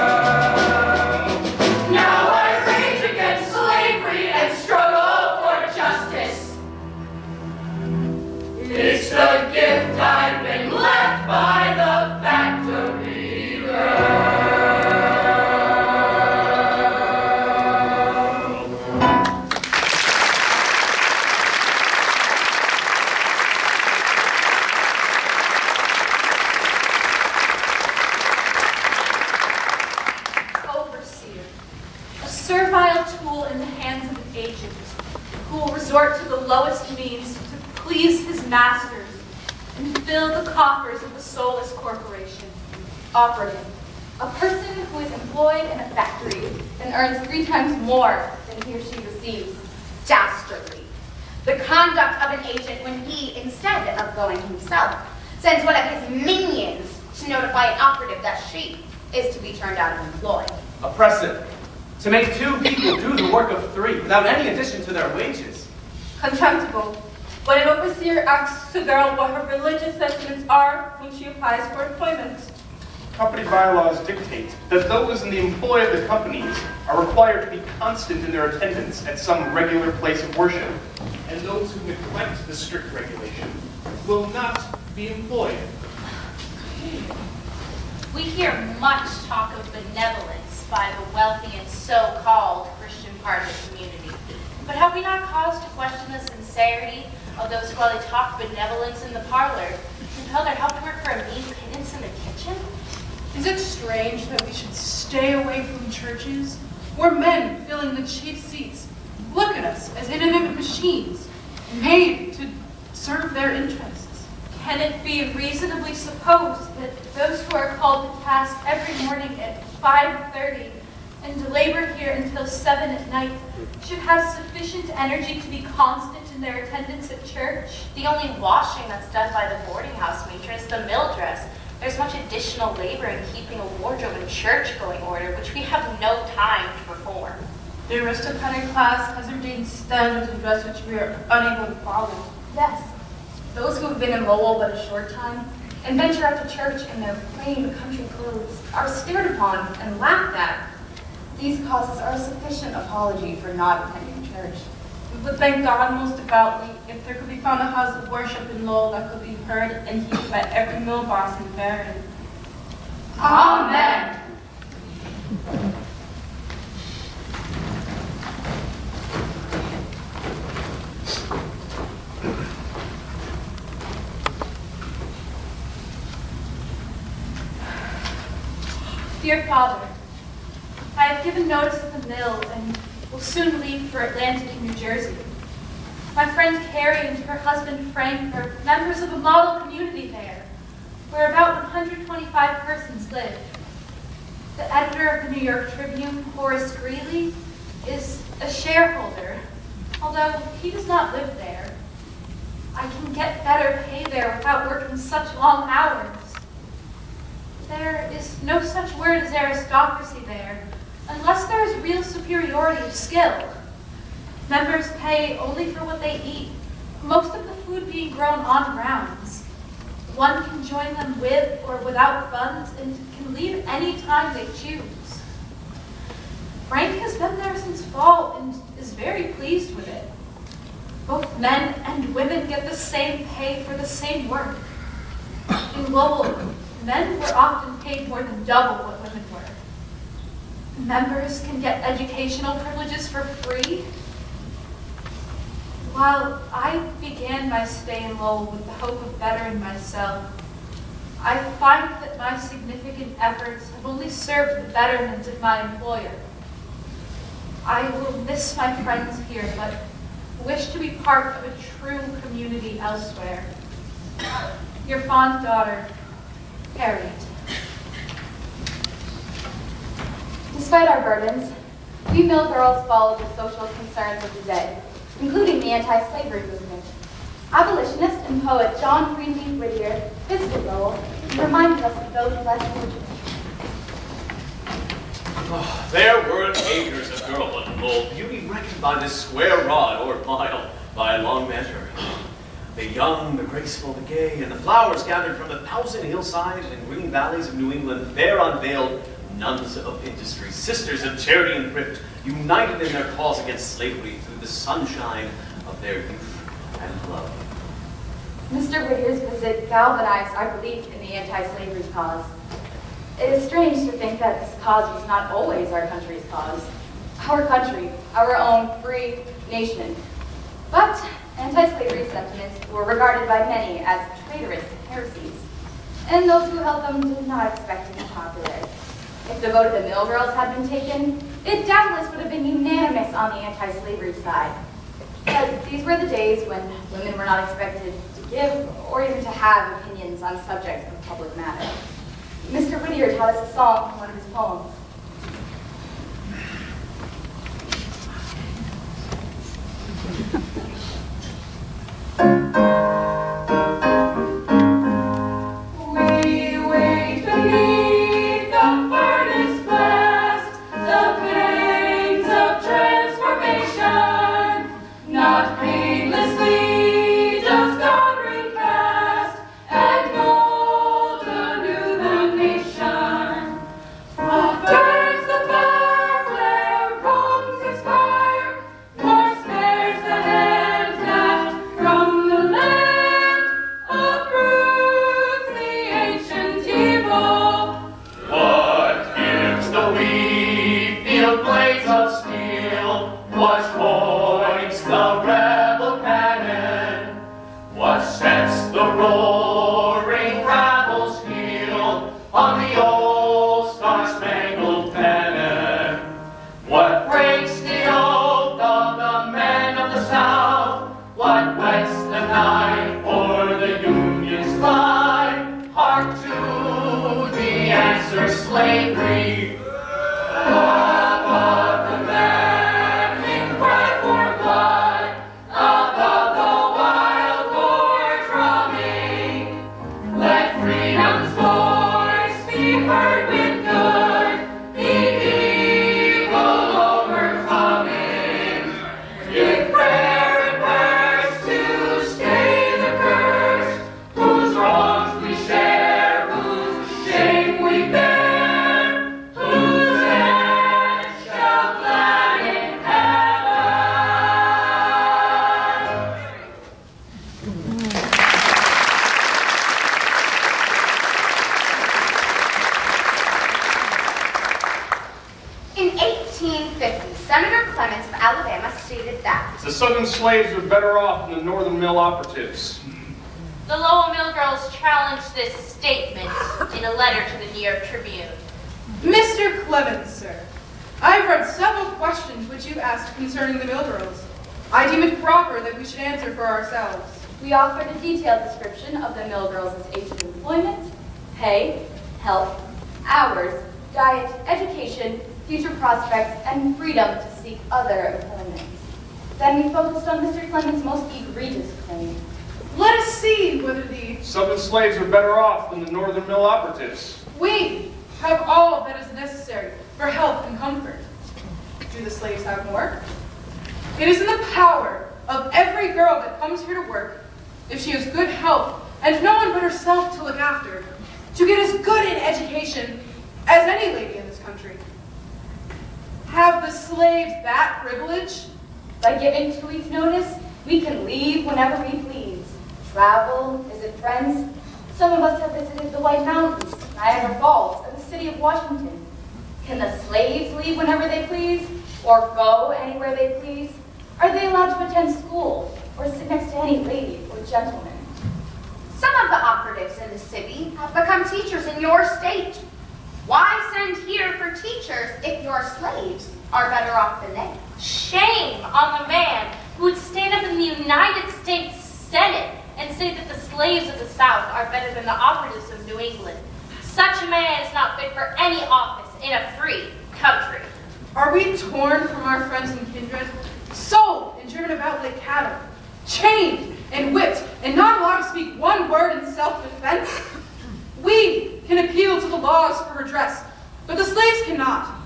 Now I rage against slavery and struggle for justice. It's the gift I've been left by the factory girl. Overseer, a servile tool in the hands of an agent who will resort to the lowest means to please his masters and fill the coffers of the soulless corporation. Operative, a person who is employed in a factory and earns 3 times more than he or she receives. Dastardly. The conduct of an agent when he, instead of going himself, sends one of his minions to notify an operative that she is to be turned out of employ. Oppressive. To make 2 people do the work of 3 without any addition to their wages. Contemptible. When an overseer asks a girl what her religious sentiments are when she applies for employment. Company bylaws dictate that those in the employ of the companies are required to be constant in their attendance at some regular place of worship, and those who neglect the strict regulation will not be employed. We hear much talk of benevolence by the wealthy and so-called Christian part of the community. But have we not cause to question the sincerity of those who, while they talk benevolence in the parlor, compel their help to work for a mean pittance in the kitchen? Is it strange that we should stay away from churches where men filling the chief seats look at us as inanimate machines made to serve their interests? Can it be reasonably supposed that those who are called to task every morning at 5:30 and labor here until 7 at night should have sufficient energy to be constant in their attendance at church? The only washing that's done by the boarding house matron is the mill dress. There's much additional labor in keeping a wardrobe in church-going order, which we have no time to perform. The aristocratic class has ordained standards of dress which we are unable to follow. Yes, those who have been in Lowell but a short time and venture out to church in their plain country clothes are stared upon and laughed at. These causes are a sufficient apology for not attending church. We would thank God most devoutly if there could be found a house of worship in Lowell that could be heard and heeded by every mill boss in Barron. Amen. Dear Father, I have given notice at the mill and will soon leave for Atlantic in New Jersey. My friend Carrie and her husband Frank are members of a model community there, where about 125 persons live. The editor of the New York Tribune, Horace Greeley, is a shareholder, although he does not live there. I can get better pay there without working such long hours. There is no such word as aristocracy there, unless there is real superiority of skill. Members pay only for what they eat, most of the food being grown on grounds. One can join them with or without funds and can leave any time they choose. Frank has been there since fall and is very pleased with it. Both men and women get the same pay for the same work. In Lowell, men were often paid more than double what women were. Members can get educational privileges for free. While I began my stay in Lowell with the hope of bettering myself, I find that my significant efforts have only served the betterment of my employer. I will miss my friends here, but wish to be part of a true community elsewhere. Your fond daughter, Harriet. Despite our burdens, we mill girls follow the social concerns of the day, including the anti-slavery movement. Abolitionist and poet John Greenleaf Whittier visited Lowell and reminded us of those less fortunate. Oh, there were acres of girlhood in Lowell, beauty reckoned by the square rod or mile by a long measure. The young, the graceful, the gay, and the flowers gathered from the thousand hillsides and green valleys of New England, fair unveiled, nuns of industry, sisters of charity and thrift, united in their cause against slavery through the sunshine of their youth and love. Mr. Whittier's visit galvanized our belief in the anti-slavery cause. It is strange to think that this cause was not always our country's cause. Our country, our own free nation. But anti-slavery sentiments were regarded by many as traitorous heresies, and those who held them did not expect to be popular. If the vote of the mill girls had been taken, it doubtless would have been unanimous on the anti-slavery side. But these were the days when women were not expected to give or even to have opinions on subjects of public matter. Mr. Whittier taught us a song from one of his poems. The southern slaves are better off than the northern mill operatives. The Lowell Mill Girls challenged this statement in a letter to the New York Tribune. Mr. Clemens, sir, I have read several questions which you asked concerning the mill girls. I deem it proper that we should answer for ourselves. We offered a detailed description of the mill girls' age of employment, pay, health, hours, diet, education, future prospects, and freedom to seek other employment. Then we focused on Mr. Clemens' most egregious claim. Let us see whether the Southern slaves are better off than the northern mill operatives. we have all that is necessary for health and comfort. Do the slaves have more? It is in the power of every girl that comes here to work, if she has good health and no one but herself to look after, to get as good an education as any lady in this country. Have the slaves that privilege? By giving 2 weeks' notice, we can leave whenever we please. Travel, visit friends. Some of us have visited the White Mountains, Niagara Falls, or the city of Washington. Can the slaves leave whenever they please, or go anywhere they please? Are they allowed to attend school, or sit next to any lady or gentleman? Some of the operatives in the city have become teachers in your state. Why send here for teachers if your slaves are better off than they? Shame on the man who would stand up in the United States Senate and say that the slaves of the South are better than the operatives of New England. Such a man is not fit for any office in a free country. Are we torn from our friends and kindred, sold and driven about like cattle, chained and whipped, and not allowed to speak one word in self-defense? We can appeal to the laws for redress, but the slaves cannot.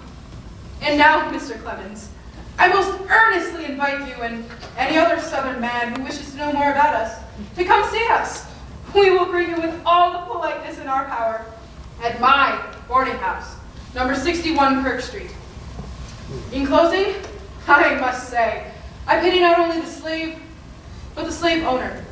And now, Mr. Clemens, I most earnestly invite you and any other Southern man who wishes to know more about us to come see us. We will greet you with all the politeness in our power at my boarding house, number 61 Kirk Street. In closing, I must say, I pity not only the slave, but the slave owner.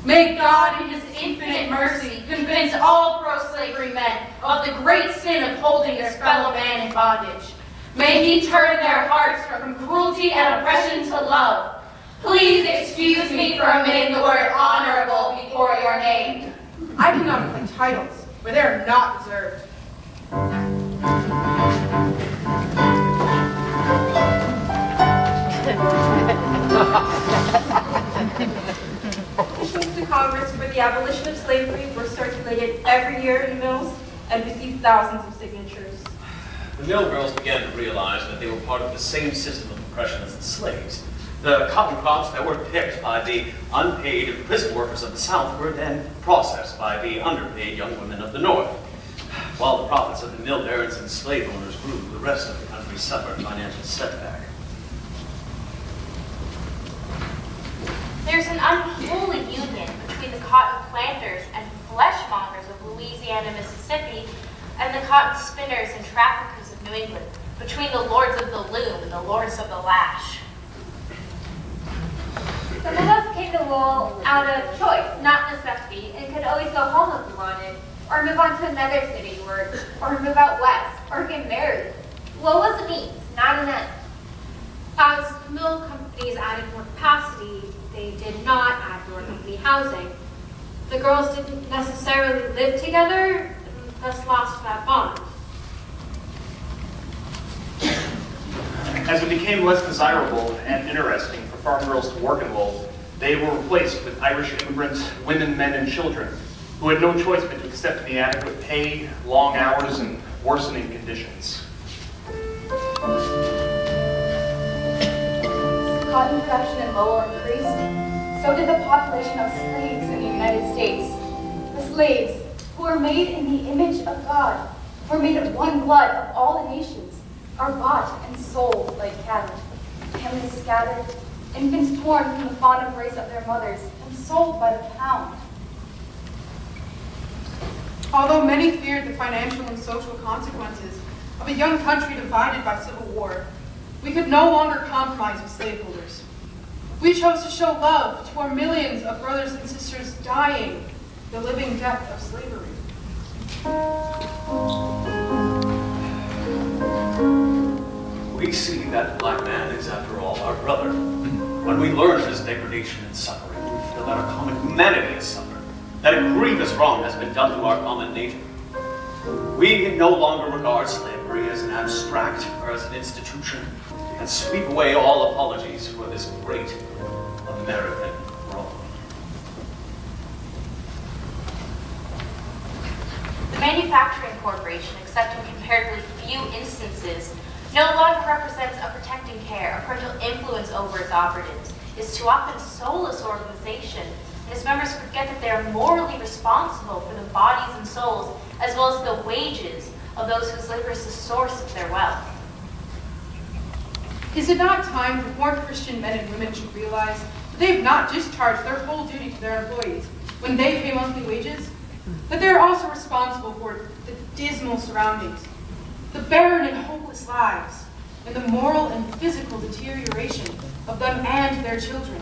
May God in his infinite mercy convince all pro-slavery men of the great sin of holding their fellow man in bondage. May he turn their hearts from cruelty and oppression to love. Please excuse me for omitting the word honorable before your name. I cannot play titles where they are not deserved. Petitions to Congress for the abolition of slavery were circulated every year in the mills and received thousands of signatures. The mill girls began to realize that they were part of the same system of oppression as the slaves. The cotton crops that were picked by the unpaid prison workers of the South were then processed by the underpaid young women of the North. While the profits of the mill barons and slave owners grew, the rest of the country suffered financial setback. There's an unholy union between the cotton planters and fleshmongers of Louisiana, Mississippi, and the cotton spinners and traffickers of New England, between the lords of the loom and the lords of the lash. Some of us came to Lowell out of choice, not necessity, and could always go home if we wanted, or move on to another city, or move out west, or get married. Lowell was a means, not an end. As mill companies added more capacity, they did not add more company housing. The girls didn't necessarily live together, and thus lost that bond. As it became less desirable and interesting for farm girls to work in Lowell, they were replaced with Irish immigrant women, men, and children who had no choice but to accept inadequate pay, long hours, and worsening conditions. Cotton production in Lowell increased, so did the population of slaves in the United States. The slaves, who were made in the image of God, were made of one blood of all the nations, are bought and sold like cattle. Families scattered, infants torn from the fond embrace of their mothers, and sold by the pound. Although many feared the financial and social consequences of a young country divided by civil war, we could no longer compromise with slaveholders. We chose to show love to our millions of brothers and sisters dying the living death of slavery. We see that the black man is, after all, our brother. When we learn this degradation and suffering, we feel that our common humanity has suffered, that a grievous wrong has been done to our common nature. We no longer regard slavery as an abstract or as an institution, and sweep away all apologies for this great American wrong. The manufacturing corporation, except in comparatively few instances, no longer represents a protecting care, a parental influence over its operatives, is too often soulless organization, and its members forget that they are morally responsible for the bodies and souls, as well as the wages of those whose labor is the source of their wealth. Is it not time that more Christian men and women should realize that they have not discharged their whole duty to their employees when they pay monthly wages, but they are also responsible for the dismal surroundings, the barren and hopeless lives, and the moral and physical deterioration of them and their children?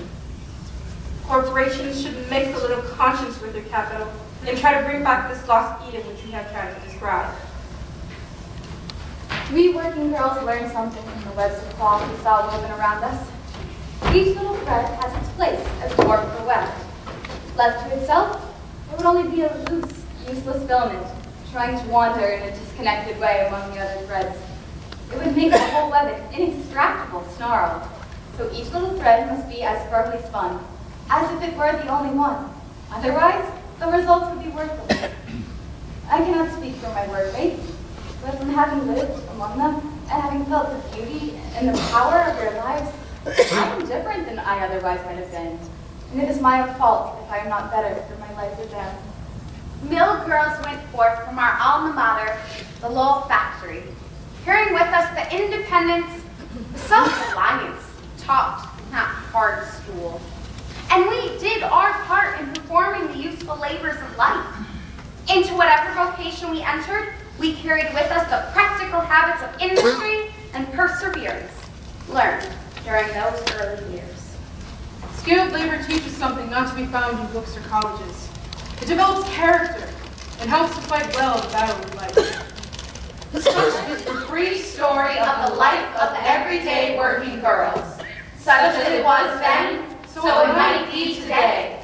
Corporations should mix a little conscience with their capital and try to bring back this lost Eden which we have tried to describe. We working girls learned something from the webs of cloth we saw woven around us. Each little thread has its place as a warp or web. Left to itself, it would only be a loose, useless filament, trying to wander in a disconnected way among the other threads. It would make the whole web an inextractable snarl. So each little thread must be as firmly spun, as if it were the only one. Otherwise, the results would be worthless. I cannot speak for my workmates, but from having lived among them and having felt the beauty and the power of their lives, I am different than I otherwise might have been. And it is my fault if I am not better for my life with them. Mill girls went forth from our alma mater, the Lowell factory, carrying with us the independence, the self-reliance taught in that hard school. And we did our part in performing the useful labors of life. Into whatever vocation we entered, we carried with us the practical habits of industry and perseverance learned during those early years. Skilled labor teaches something not to be found in books or colleges. It develops character and helps to fight well the battle of life. Such is the brief story of the life of everyday working girls. Such as it was then, so it might be today.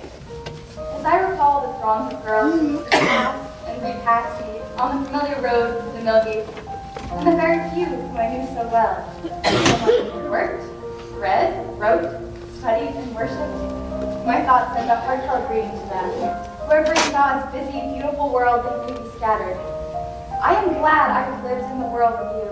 As I recall the throngs of girls who used to pass and repass me on the familiar road to the mill gates, and the very few whom I knew so well, someone who worked, read, wrote, studied, and worshipped, my thoughts send a heartfelt greeting to them. Wherever in God's busy, beautiful world they may be scattered, I am glad I have lived in the world with you.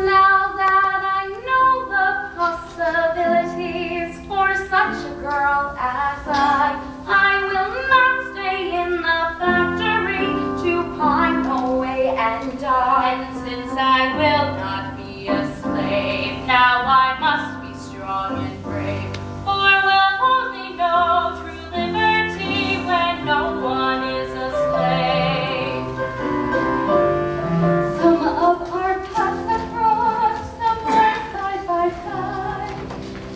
Now that I know the possibilities for such a girl as I will not stay in the factory to pine away and die. And since I will not be a slave, now I must be strong and brave, for we'll only know true liberty when no one is a slave. Some of our paths have crossed, some were side by side,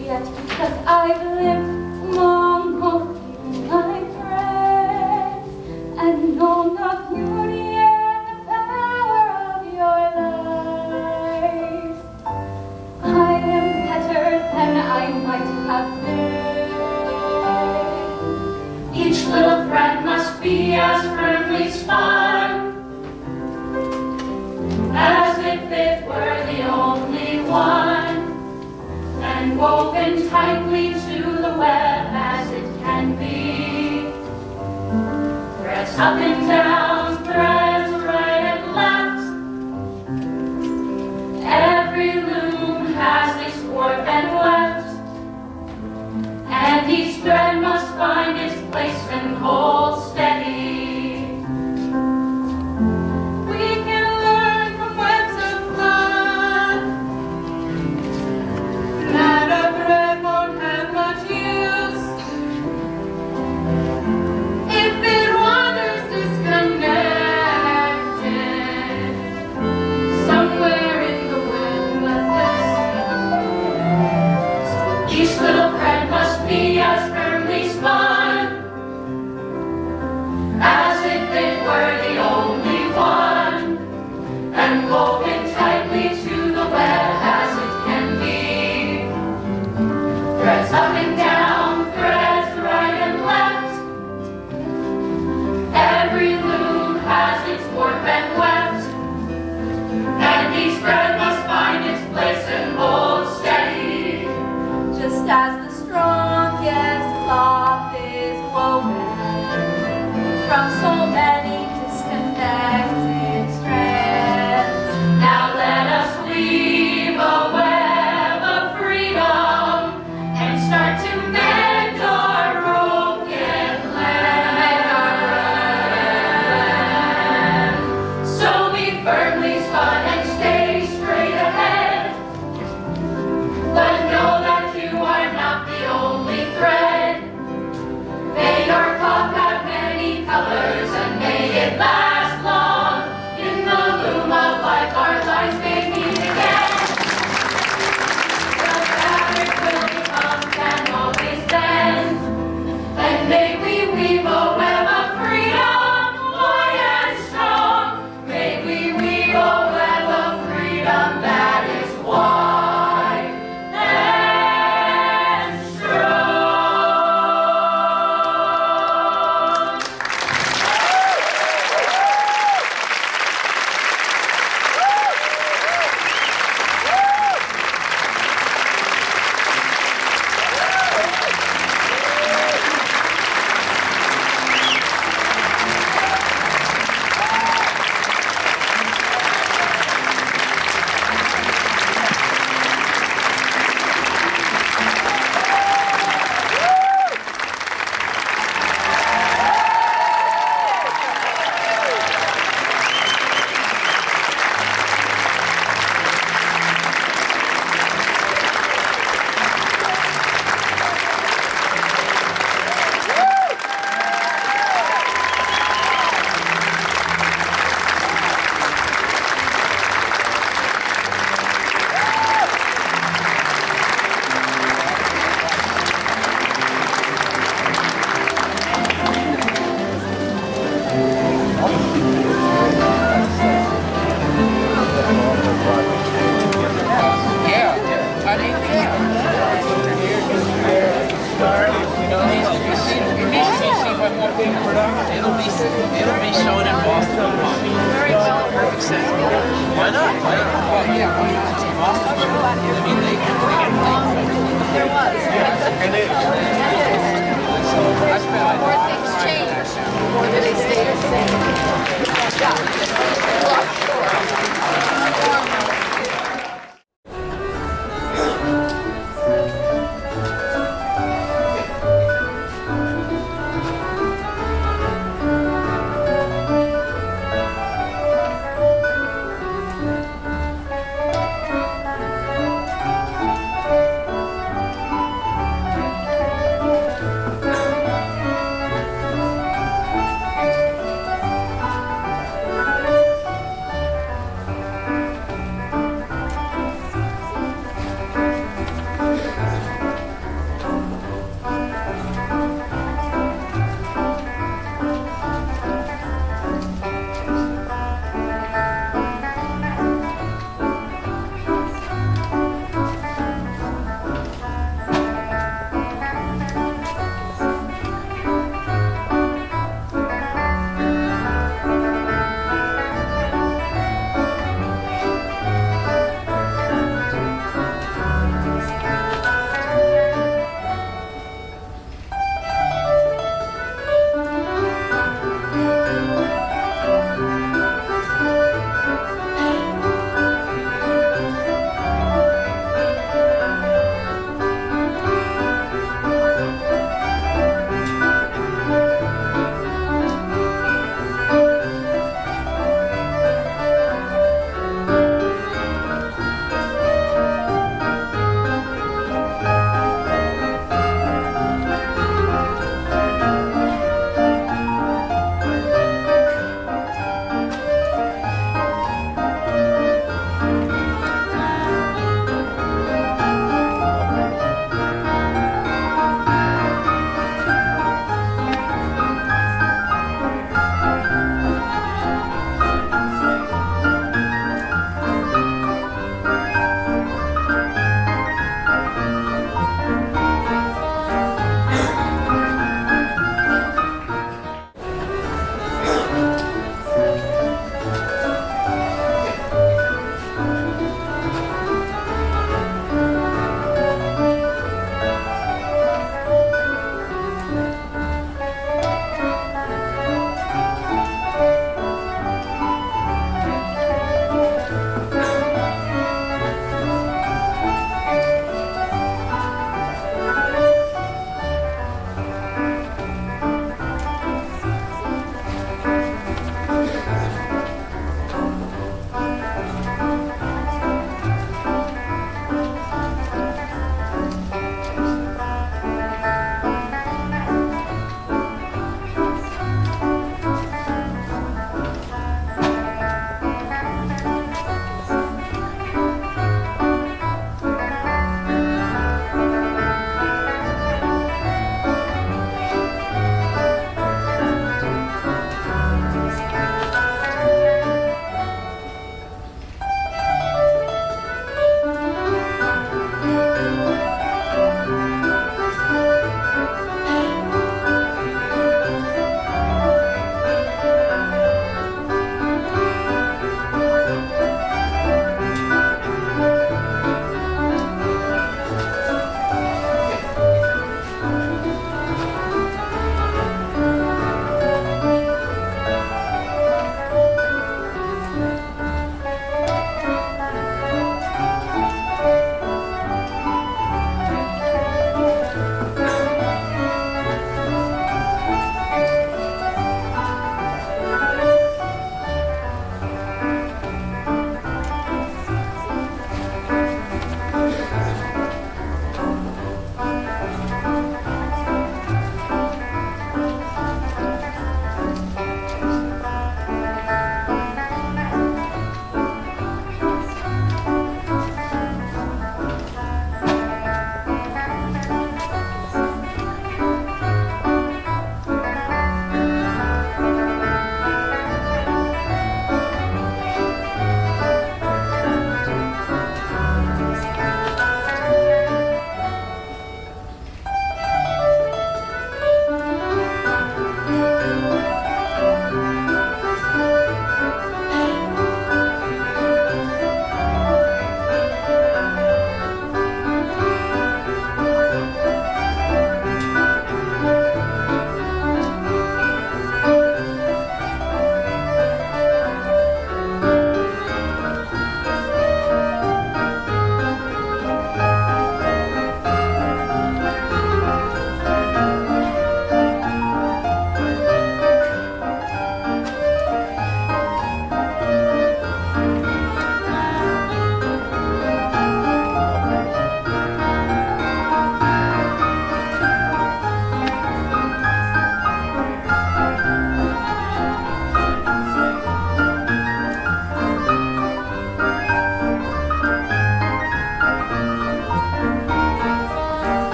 yet because I've lived among both you, my friends, and known the beauty and the power of your lives, I am better than I might have been. Each little thread must be as firmly spun as if it were the only one, and woven tightly to the web as it can be. Threads up and down, threads right and left. Every loom has its warp and weft, and each thread must find its place and hold steady. We can learn from webs of love that a thread won't have much use if it wanders disconnected somewhere in the web. Each little thread must be as firmly spun It'll be shown in Boston. Very well, perfect sense. Why not? Why not? Yeah, why not? Boston. I mean, they can. There was. And